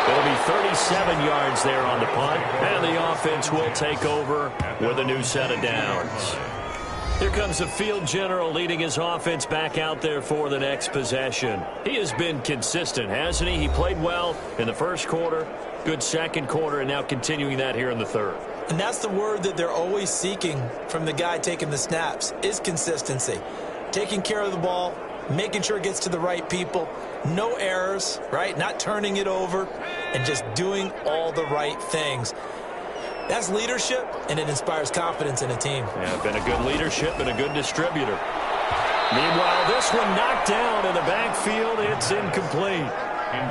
It'll be 37 yards there on the punt, and the offense will take over with a new set of downs. Here comes the field general leading his offense back out there for the next possession. He has been consistent, hasn't he? He played well in the first quarter, good second quarter, and now continuing that here in the third. And that's the word that they're always seeking from the guy taking the snaps, is consistency. Taking care of the ball, making sure it gets to the right people, no errors, right? Not turning it over, and just doing all the right things. That's leadership, and it inspires confidence in a team. Yeah, been a good leadership and a good distributor. Meanwhile, this one knocked down in the backfield. It's incomplete.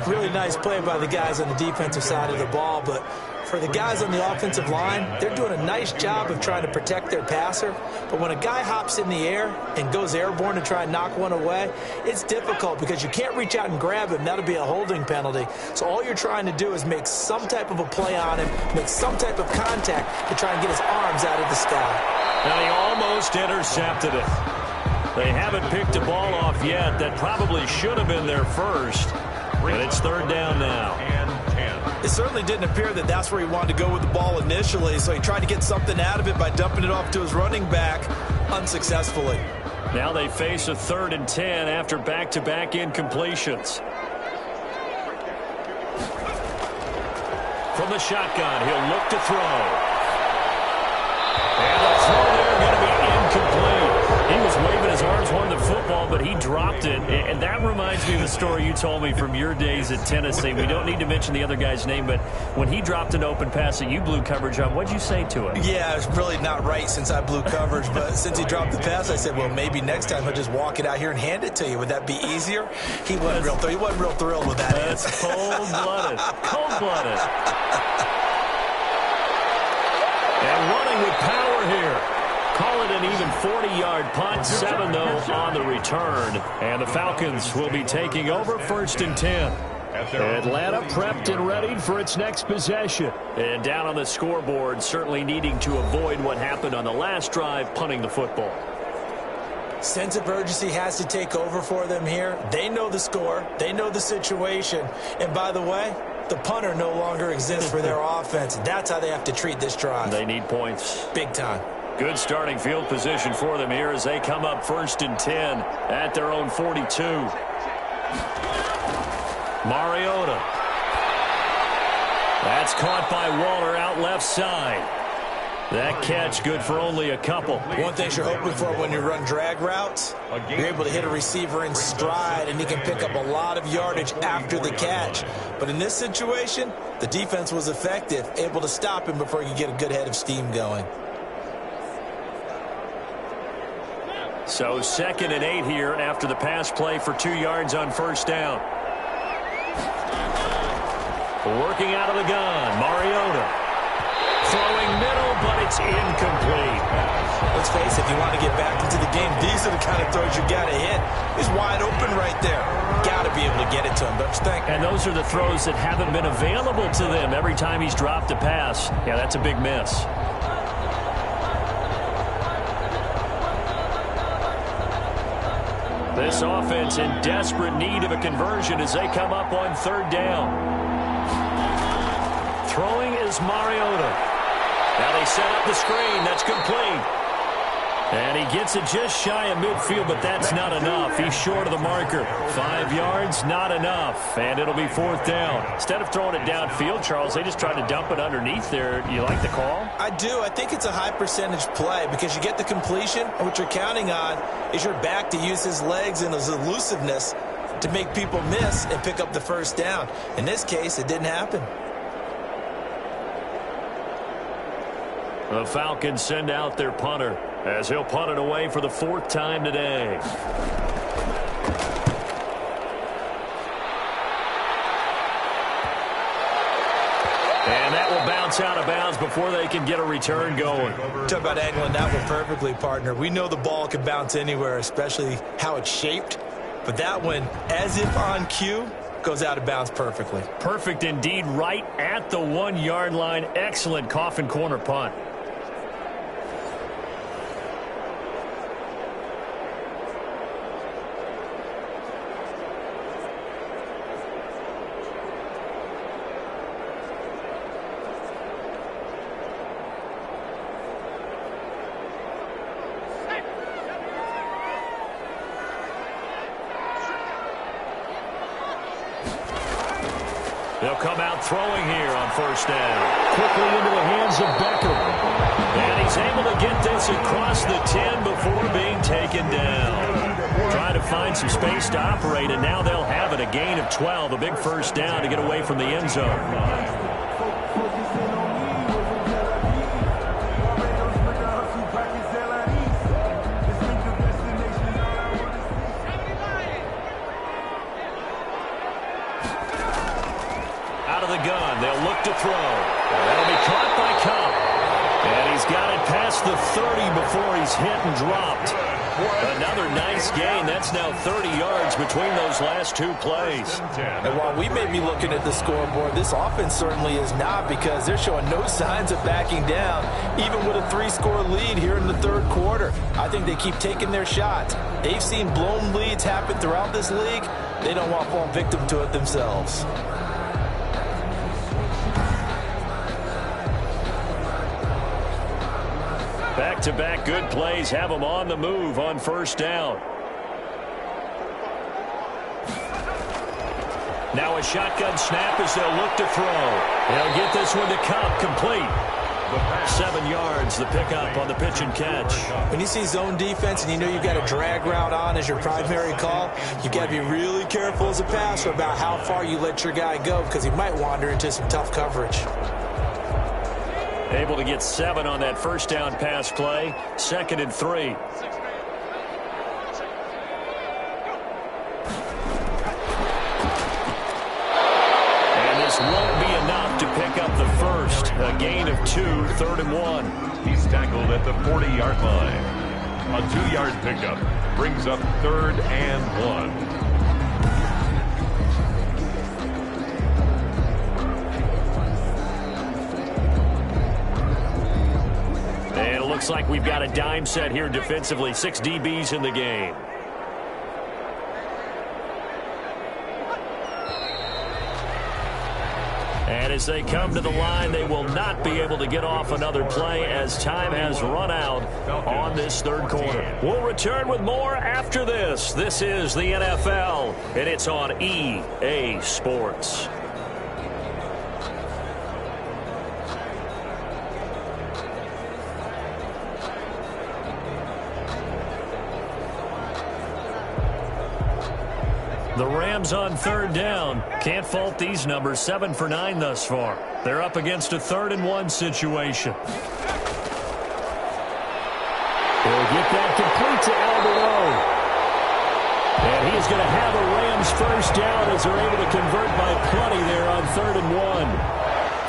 Really nice play by the guys on the defensive side of the ball, but for the guys on the offensive line, they're doing a nice job of trying to protect their passer. But when a guy hops in the air and goes airborne to try and knock one away, it's difficult because you can't reach out and grab him. That'll be a holding penalty. So all you're trying to do is make some type of a play on him, make some type of contact to try and get his arms out of the sky. Now he almost intercepted it. They haven't picked a ball off yet. That probably should have been their first. And it's third down now. It certainly didn't appear that that's where he wanted to go with the ball initially, so he tried to get something out of it by dumping it off to his running back unsuccessfully. Now they face a 3rd and 10 after back-to-back incompletions. From the shotgun, he'll look to throw. And the throw there going to be incomplete. He was waving his arms, wanting the football, but he dropped it. And that reminds me of the story you told me from your days at Tennessee. We don't need to mention the other guy's name, but when he dropped an open pass that you blew coverage on, what'd you say to him? Yeah, it's really not right since I blew coverage, but since he dropped the pass, I said, well, maybe next time he'll just walk it out here and hand it to you. Would that be easier? He wasn't real thrilled with that. That's cold-blooded. Cold-blooded. And running with power here. Call it an even 40-yard punt, 7 though on the return. And the Falcons will be taking over 1st and 10. Atlanta prepped and ready for its next possession. And down on the scoreboard, certainly needing to avoid what happened on the last drive, punting the football. Sense of urgency has to take over for them here. They know the score. They know the situation. And by the way, the punter no longer exists for their offense. That's how they have to treat this drive. They need points. Big time. Good starting field position for them here as they come up 1st and 10 at their own 42. Mariota. That's caught by Waller out left side. That catch good for only a couple. One thing you're hoping for when you run drag routes, you're able to hit a receiver in stride, and he can pick up a lot of yardage after the catch. But in this situation, the defense was effective, able to stop him before he could get a good head of steam going. So 2nd and 8 here after the pass play for 2 yards on 1st down. Working out of the gun, Mariota. Throwing middle, but it's incomplete. Let's face it, if you want to get back into the game, these are the kind of throws you got to hit. He's wide open right there. Got to be able to get it to him, don't you think? And those are the throws that haven't been available to them every time he's dropped a pass. Yeah, that's a big miss. This offense in desperate need of a conversion as they come up on 3rd down. Throwing is Mariota. Now they set up the screen. That's complete. And he gets it just shy of midfield, but that's not enough. He's short of the marker. 5 yards, not enough. And it'll be 4th down. Instead of throwing it downfield, Charles, they just tried to dump it underneath there. You like the call? I do. I think it's a high percentage play because you get the completion, and what you're counting on is your back to use his legs and his elusiveness to make people miss and pick up the 1st down. In this case, it didn't happen. The Falcons send out their punter as he'll punt it away for the 4th time today. And that will bounce out of bounds before they can get a return going. Talk about angling that one perfectly, partner. We know the ball can bounce anywhere, especially how it's shaped. But that one, as if on cue, goes out of bounds perfectly. Perfect indeed, right at the 1-yard line. Excellent coffin corner punt. They'll come out throwing here on 1st down. Quickly into the hands of Becker. And he's able to get this across the 10 before being taken down. Trying to find some space to operate, and now they'll have it. A gain of 12, a big first down to get away from the end zone. Out of the gun, they'll look to throw. That'll be caught by Cobb. And he's got it past the 30 before he's hit and dropped. Another nice gain. That's now 30 yards between those last two plays. And while we may be looking at the scoreboard, this offense certainly is not, because they're showing no signs of backing down, even with a 3-score lead here in the third quarter. I think they keep taking their shots. They've seen blown leads happen throughout this league. They don't want to fall victim to it themselves. Back-to-back good plays have them on the move on first down. Now a shotgun snap as they'll look to throw. They'll get this one to Cobb, complete. 7 yards, the pickup on the pitch and catch. When you see zone defense and you know you've got a drag route on as your primary call, you've got to be really careful as a passer about how far you let your guy go, because he might wander into some tough coverage. Able to get 7 on that first down pass play. 2nd and 3. And this won't be enough to pick up the first. A gain of 2, 3rd and 1. He's tackled at the 40-yard line. A 2-yard pickup brings up 3rd and 1. Looks like we've got a dime set here defensively. 6 DBs in the game. And as they come to the line, they will not be able to get off another play as time has run out on this third quarter. We'll return with more after this. This is the NFL, and it's on EA Sports. The Rams on 3rd down. Can't fault these numbers. 7 for 9 thus far. They're up against a 3rd and 1 situation. They'll get that complete to Alberto. And he is going to have a Rams first down as they're able to convert by plenty there on 3rd and 1.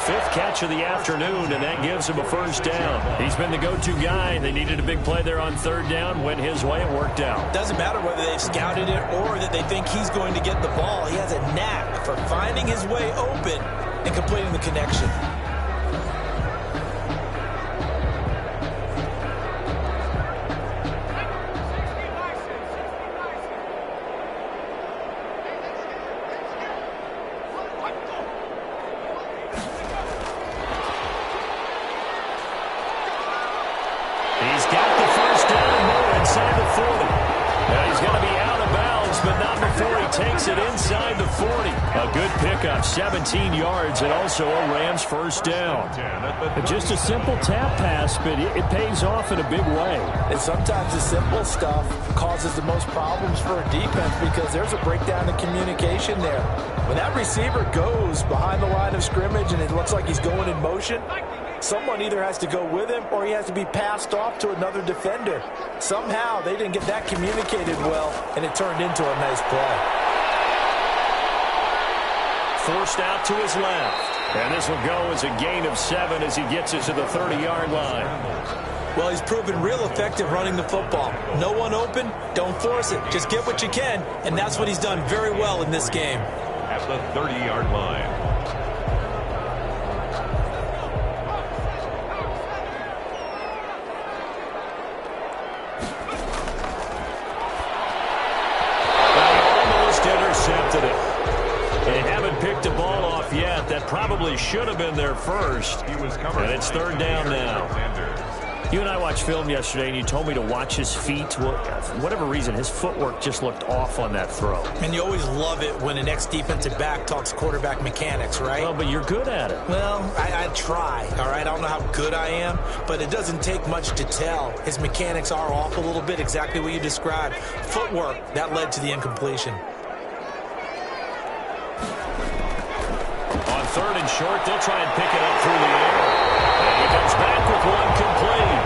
5th catch of the afternoon, and that gives him a first down. He's been the go-to guy. They needed a big play there on 3rd down. Went his way. It worked out. Doesn't matter whether they've scouted it or that they think he's going to get the ball. He has a knack for finding his way open and completing the connection. He's got the first down and more inside the 40. Now he's going to be out of bounds, but not before he takes it inside the 40. A good pickup, 17 yards, and also a Rams first down. Just a simple tap pass, but it pays off in a big way. And sometimes the simple stuff causes the most problems for a defense, because there's a breakdown in communication there. When that receiver goes behind the line of scrimmage and it looks like he's going in motion, someone either has to go with him or he has to be passed off to another defender. Somehow they didn't get that communicated well, and it turned into a nice play. Forced out to his left. And this will go as a gain of 7 as he gets it to the 30-yard line. Well, he's proven real effective running the football. No one open, don't force it. Just get what you can, and that's what he's done very well in this game. At the 30-yard line. Intercepted it. They haven't picked a ball off yet. That probably should have been their first. And it's 3rd down now. You and I watched film yesterday, and you told me to watch his feet. Well, for whatever reason, his footwork just looked off on that throw. And you always love it when an ex-defensive back talks quarterback mechanics, right? Well, but you're good at it. Well, I try, all right? I don't know how good I am, but it doesn't take much to tell. His mechanics are off a little bit, exactly what you described. Footwork, that led to the incompletion. On 3rd and short, they'll try and pick it up through the air. And he comes back with one complete.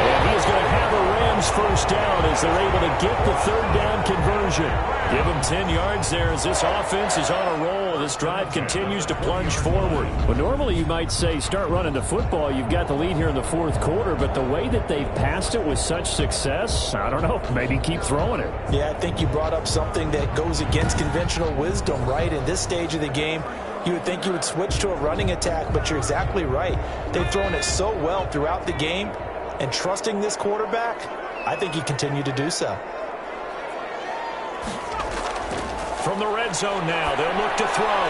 And he is going to have a Rams first down as they're able to get the 3rd down conversion. Give him 10 yards there as this offense is on a roll. This drive continues to plunge forward. Well, normally you might say start running the football. You've got the lead here in the 4th quarter, but the way that they've passed it with such success, I don't know, maybe keep throwing it. Yeah, I think you brought up something that goes against conventional wisdom, right? In this stage of the game, you would think you would switch to a running attack, but you're exactly right. They've thrown it so well throughout the game, and trusting this quarterback, I think he continued to do so. From the red zone now, they'll look to throw.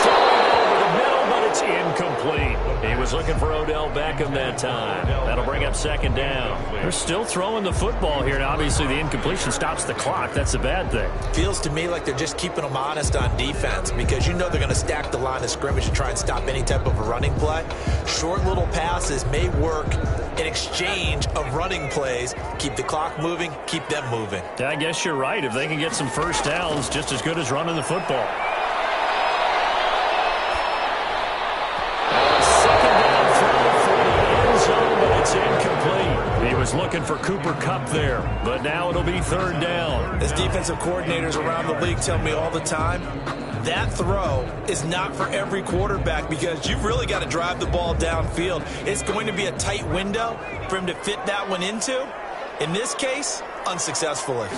Throwing over the middle, but it's incomplete. He was looking for Odell Beckham that time. That'll bring up 2nd down. They're still throwing the football here, and obviously the incompletion stops the clock. That's a bad thing. Feels to me like they're just keeping them honest on defense because you know they're going to stack the line of scrimmage and try and stop any type of a running play. Short little passes may work in exchange of running plays. Keep the clock moving, keep them moving. Yeah, I guess you're right. If they can get some first downs, just as good as running the football. Incomplete. He was looking for Cooper Kupp there, but now it'll be 3rd down. As defensive coordinators around the league tell me all the time, that throw is not for every quarterback because you've really got to drive the ball downfield. It's going to be a tight window for him to fit that one into. In this case, unsuccessfully.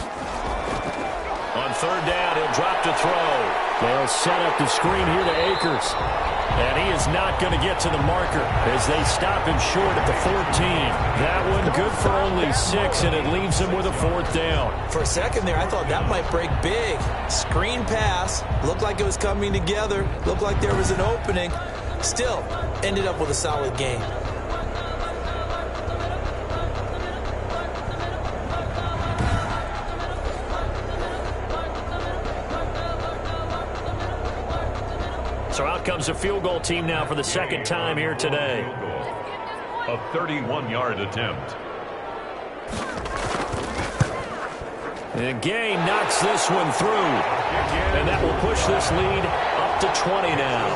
On 3rd down, he'll drop to throw. They'll set up the screen here to Akers. And he is not going to get to the marker as they stop him short at the 14. That one good for only 6, and it leaves him with a 4th down. For a second there, I thought that might break big. Screen pass. Looked like it was coming together. Looked like there was an opening. Still, ended up with a solid game. So out comes a field goal team now for the 2nd time here today. A 31-yard attempt. And Gay knocks this one through. And that will push this lead up to 20 now.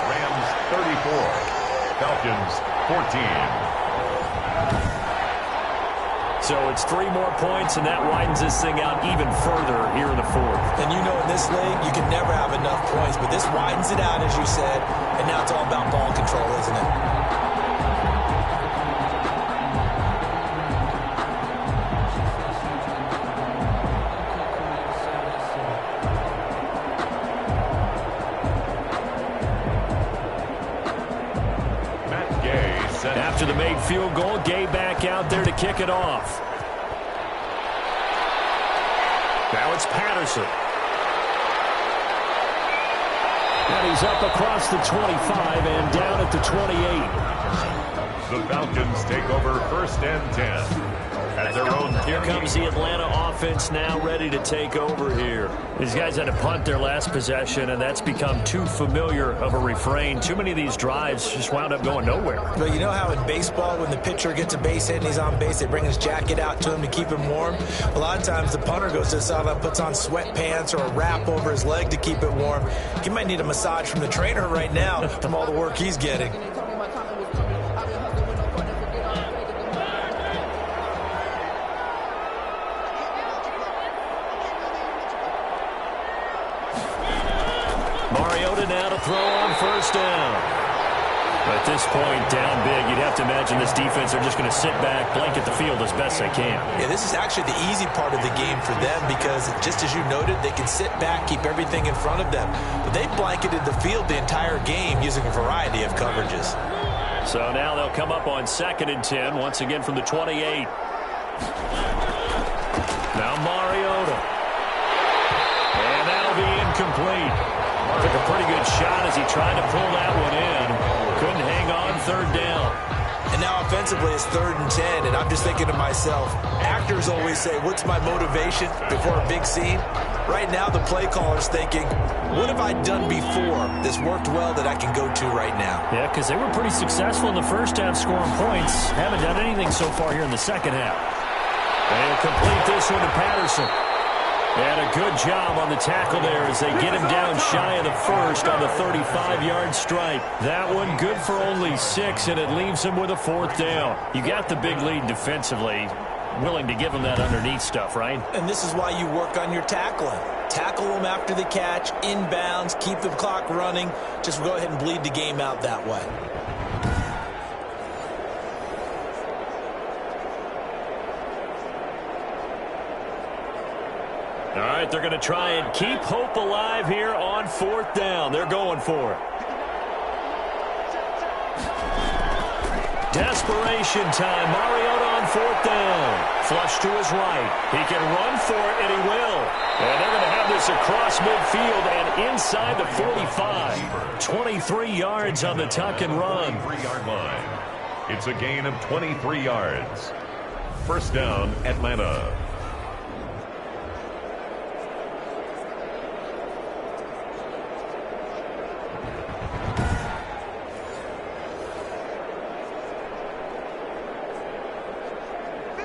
Rams 34. Falcons 14. So it's 3 more points, and that widens this thing out even further here in the 4th. And you know in this league, you can never have enough points, but this widens it out, as you said, and now it's all about ball control, isn't it? After the made field goal, Gay back out there to kick it off. Now it's Patterson. And he's up across the 25 and down at the 28. The Falcons take over 1st and 10. At their own. Here comes the Atlanta offense now ready to take over here. These guys had to punt their last possession, and that's become too familiar of a refrain. Too many of these drives just wound up going nowhere. But you know how in baseball, when the pitcher gets a base hit and he's on base, they bring his jacket out to him to keep him warm? A lot of times the punter goes to the sideline, puts on sweatpants or a wrap over his leg to keep it warm. He might need a massage from the trainer right now from all the work he's getting. Now to throw on 1st down. At this point, down big, you'd have to imagine this defense are just going to sit back, blanket the field as best they can. Yeah, this is actually the easy part of the game for them because, just as you noted, they can sit back, keep everything in front of them. But they blanketed the field the entire game using a variety of coverages. So now they'll come up on 2nd and 10, once again from the 28. Now Mariota. And that'll be incomplete. Took a pretty good shot as he tried to pull that one in. Couldn't hang on 3rd down. And now offensively it's 3rd and 10, and I'm just thinking to myself, actors always say, what's my motivation before a big scene? Right now the play caller's thinking, what have I done before that's worked well that I can go to right now? Yeah, because they were pretty successful in the first half scoring points. Haven't done anything so far here in the second half. They'll complete this one to Patterson. And a good job on the tackle there as they get him down shy of the first on the 35-yard strike. That one good for only 6, and it leaves him with a 4th down. You got the big lead defensively. Willing to give him that underneath stuff, right? And this is why you work on your tackling. Tackle them after the catch, inbounds, keep the clock running. Just go ahead and bleed the game out that way. All right, they're going to try and keep hope alive here on 4th down. They're going for it. Desperation time. Mariota on 4th down. Flush to his right. He can run for it, and he will. And they're going to have this across midfield and inside the 45. 23 yards on the tuck and run. 3-yard line. It's a gain of 23 yards. First down, Atlanta.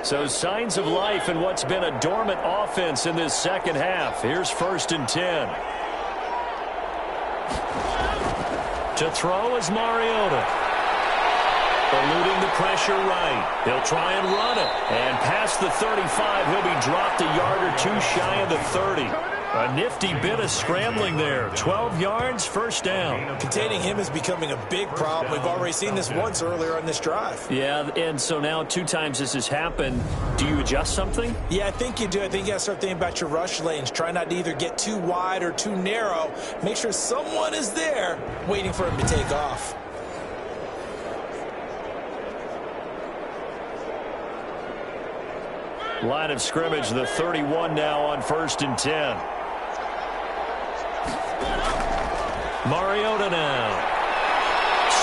So signs of life in what's been a dormant offense in this second half. Here's 1st and 10. To throw is Mariota. Eluding the pressure right. He'll try and run it. And past the 35, he'll be dropped a yard or 2 shy of the 30. A nifty bit of scrambling there. 12 yards, 1st down. Containing him is becoming a big problem. We've already seen this once earlier on this drive. Yeah, and so now 2 times this has happened. Do you adjust something? Yeah, I think you do. I think you got to start thinking about your rush lanes. Try not to either get too wide or too narrow. Make sure someone is there waiting for him to take off. Line of scrimmage, the 31 now on 1st and 10. Mariota now.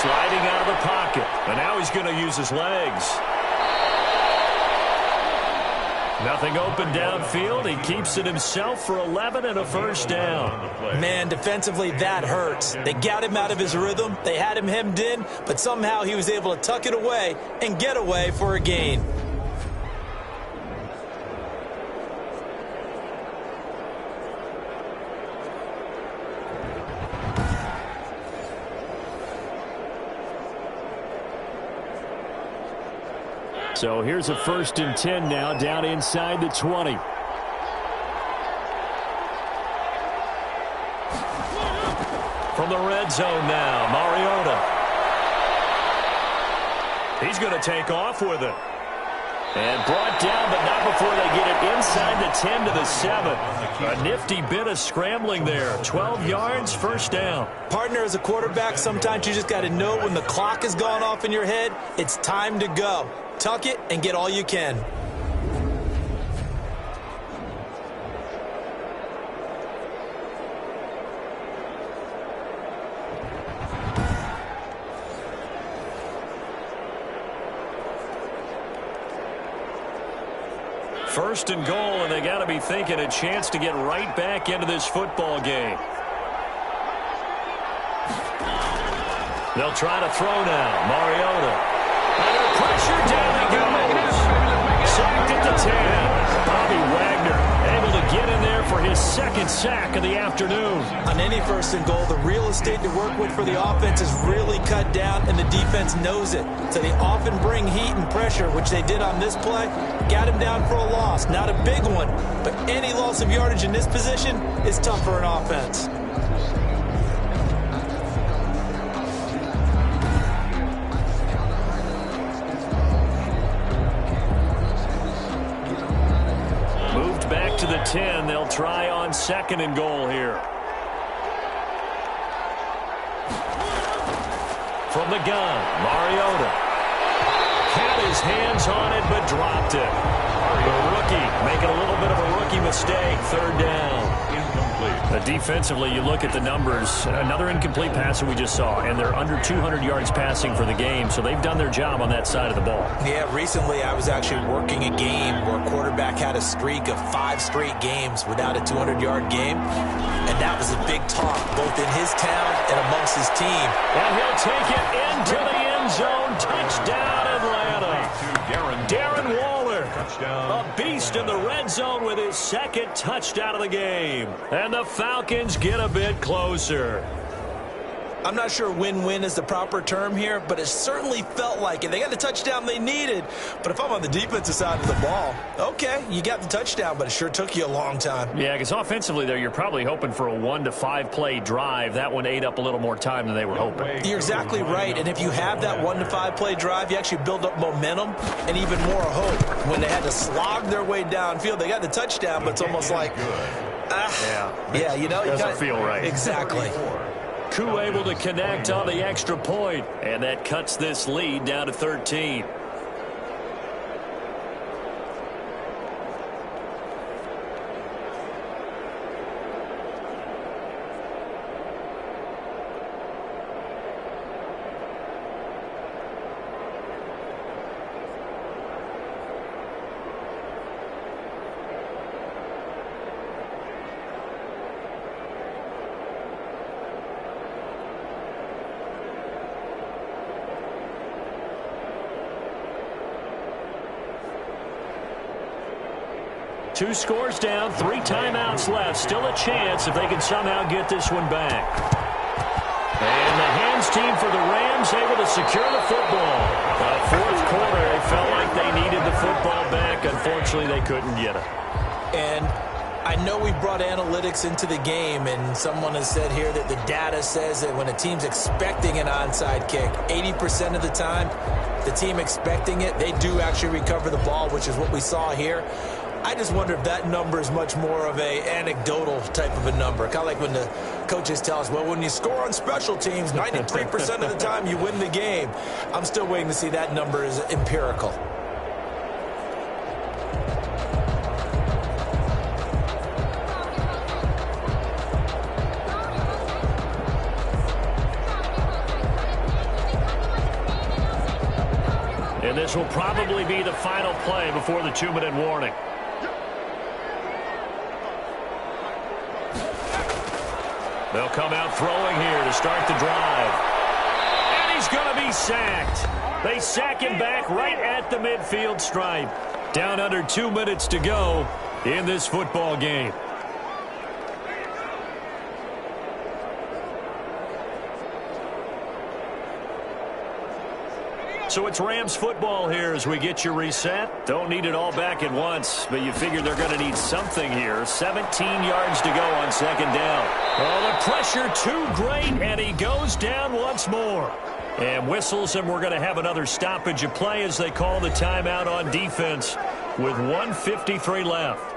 Sliding out of the pocket. And now he's going to use his legs. Nothing open downfield. He keeps it himself for 11 and a 1st down. Man, defensively, that hurts. They got him out of his rhythm. They had him hemmed in, but somehow he was able to tuck it away and get away for a gain. So here's a 1st and 10 now, down inside the 20. From the red zone now, Mariota. He's going to take off with it. And brought down, but not before they get it inside the 10 to the 7. A nifty bit of scrambling there. 12 yards, 1st down. Partner, as a quarterback, sometimes you just got to know when the clock has gone off in your head, it's time to go. Tuck it and get all you can. First and goal, and they got to be thinking a chance to get right back into this football game. They'll try to throw now. Mariota. Under pressure, down he goes. Sacked at the 10. Bobby Wagner able to get in there for his 2nd sack of the afternoon. On any 1st and goal, the real estate to work with for the offense is really cut down, and the defense knows it. So they often bring heat and pressure, which they did on this play. Got him down for a loss. Not a big one, but any loss of yardage in this position is tough for an offense. To the 10, they'll try on 2nd and goal here. From the gun, Mariota. Had his hands on it, but dropped it. The rookie making a little bit of a rookie mistake. 3rd down. Defensively, you look at the numbers. Another incomplete pass that we just saw, and they're under 200 yards passing for the game, so they've done their job on that side of the ball. Yeah, recently I was actually working a game where a quarterback had a streak of 5 straight games without a 200-yard game, and that was a big talk both in his town and amongst his team. And he'll take it into the end zone. Touchdown, Atlanta. Darren Waller, a beast in the red zone with his second touchdown of the game. And the Falcons get a bit closer. I'm not sure win-win is the proper term here, but it certainly felt like it. They got the touchdown they needed. But if I'm on the defensive side of the ball, okay, you got the touchdown, but it sure took you a long time. Yeah, because offensively there, you're probably hoping for a 1 to 5 play drive. That one ate up a little more time than they were hoping. You're exactly right. And if you have that 1 to 5 play drive, you actually build up momentum and even more hope. When they had to slog their way downfield, they got the touchdown, but it's almost like, yeah, you know, doesn't feel right. Exactly. Koo able to connect on the extra point, and that cuts this lead down to 13. Two scores down, 3 timeouts left. Still a chance if they can somehow get this one back. And the hands team for the Rams able to secure the football. Fourth quarter, they felt like they needed the football back. Unfortunately, they couldn't get it. And I know we brought analytics into the game, and someone has said here that the data says that when a team's expecting an onside kick, 80% of the time, the team expecting it, they do actually recover the ball, which is what we saw here. I just wonder if that number is much more of a anecdotal type of a number. Kind of like when the coaches tell us, well, when you score on special teams, 93% of the time you win the game. I'm still waiting to see that number is empirical. And this will probably be the final play before the 2-minute warning. They'll come out throwing here to start the drive. And he's going to be sacked. They sack him back right at the midfield stripe. Down under 2 minutes to go in this football game. So it's Rams football here as we get you reset. Don't need it all back at once, but you figure they're going to need something here. 17 yards to go on second down. Oh, the pressure too great, and he goes down once more. And whistles, and we're going to have another stoppage of play as they call the timeout on defense with 1:53 left.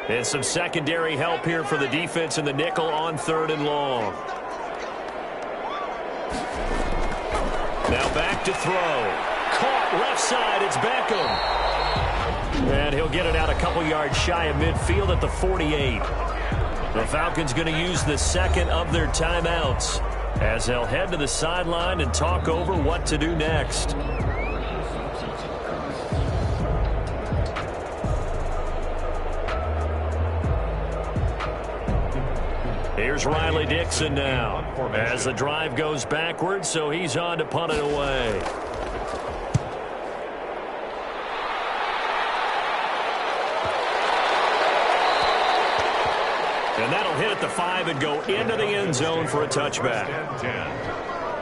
And some secondary help here for the defense in the nickel on 3rd and long. Now back to throw. Caught left side. It's Beckham. And he'll get it out a couple yards shy of midfield at the 48. The Falcons going to use the second of their timeouts as they'll head to the sideline and talk over what to do next. Here's Riley Dixon now as the drive goes backwards, so he's on to punt it away. And that'll hit at the 5 and go into the end zone for a touchback.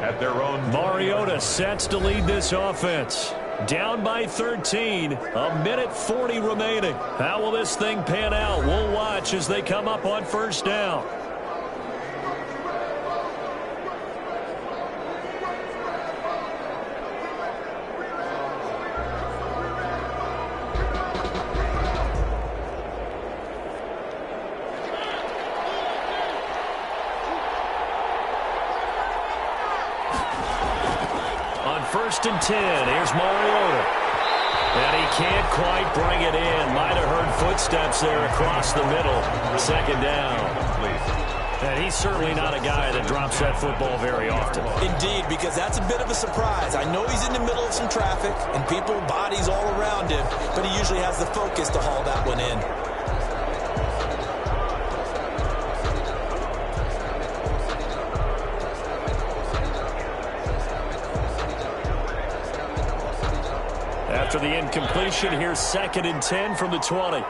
At their own Mariota sets to lead this offense. Down by 13, a minute 40 remaining. How will this thing pan out? We'll watch as they come up on first down. 1st and 10. Here's Mariota. And he can't quite bring it in. Might have heard footsteps there across the middle. 2nd down. And he's certainly not a guy that drops that football very often. Indeed, because that's a bit of a surprise. I know he's in the middle of some traffic and people, bodies all around him, but he usually has the focus to haul that one in. After the incompletion, here's 2nd and 10 from the 20.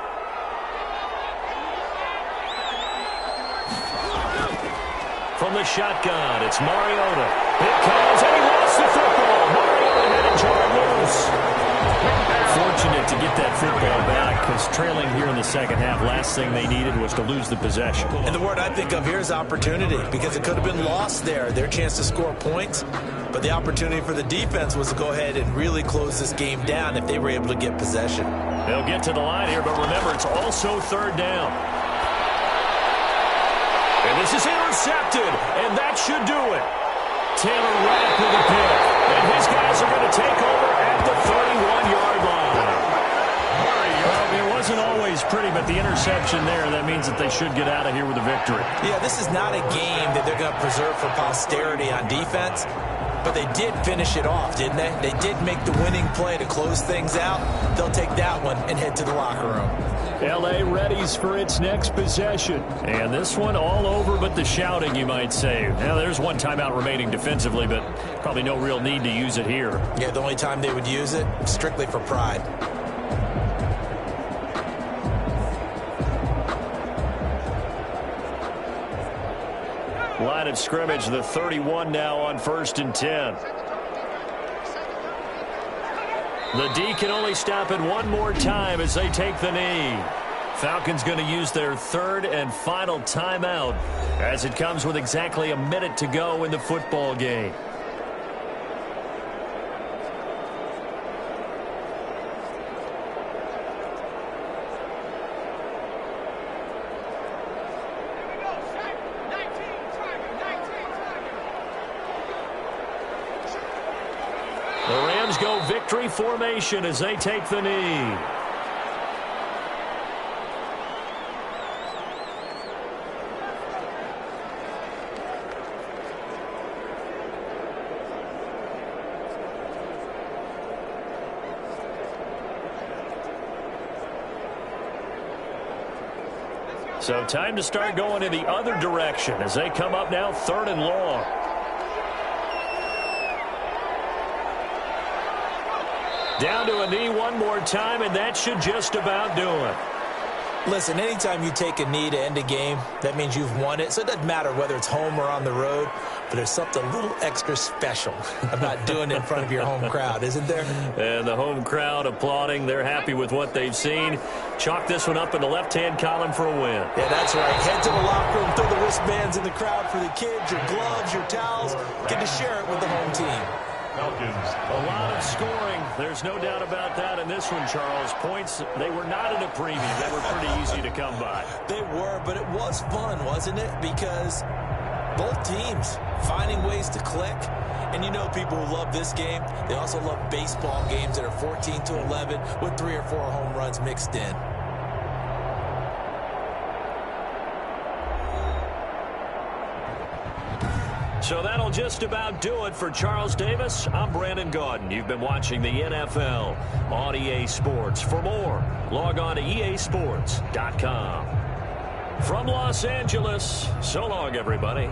From the shotgun, it's Mariota. It comes, and he lost the football. Mariota had it jarred loose. Fortunate to get that football back, because trailing here in the 2nd half, last thing they needed was to lose the possession. And the word I think of here is opportunity, because it could have been lost there, their chance to score points. But the opportunity for the defense was to go ahead and really close this game down if they were able to get possession. They'll get to the line here, but remember, it's also 3rd down. And this is intercepted, and that should do it. Taylor Rapp with a pick, and his guys are going to take over at the 31-yard line. Well, it wasn't always pretty, but the interception there, that means that they should get out of here with a victory. Yeah, this is not a game that they're going to preserve for posterity on defense. But they did finish it off, didn't they? They did make the winning play to close things out. They'll take that one and head to the locker room. L.A. readies for its next possession. And this one all over but the shouting, you might say. Now, there's one timeout remaining defensively, but probably no real need to use it here. Yeah, the only time they would use it, strictly for pride. Line of scrimmage, the 31 now on 1st and 10. The D can only stop it one more time as they take the knee. Falcons going to use their 3rd and final timeout as it comes with exactly a minute to go in the football game. The Rams go victory formation as they take the knee. So time to start going in the other direction as they come up now 3rd and long. Down to a knee one more time, and that should just about do it. Listen, anytime you take a knee to end a game, that means you've won it. So it doesn't matter whether it's home or on the road, but there's something a little extra special about doing it in front of your home crowd, isn't there? And the home crowd applauding. They're happy with what they've seen. Chalk this one up in the left-hand column for a win. Yeah, that's right. Head to the locker room, throw the wristbands in the crowd for the kids, your gloves, your towels. Get to share it with the home team. Falcons. A lot of scoring. There's no doubt about that in this one, Charles. Points, they were not at a premium. They were pretty easy to come by. They were, but it was fun, wasn't it? Because both teams finding ways to click. And you know people who love this game, they also love baseball games that are 14-11 with 3 or 4 home runs mixed in. So that'll just about do it for Charles Davis. I'm Brandon Gaudin. You've been watching the NFL on EA Sports. For more, log on to easports.com. From Los Angeles, so long, everybody.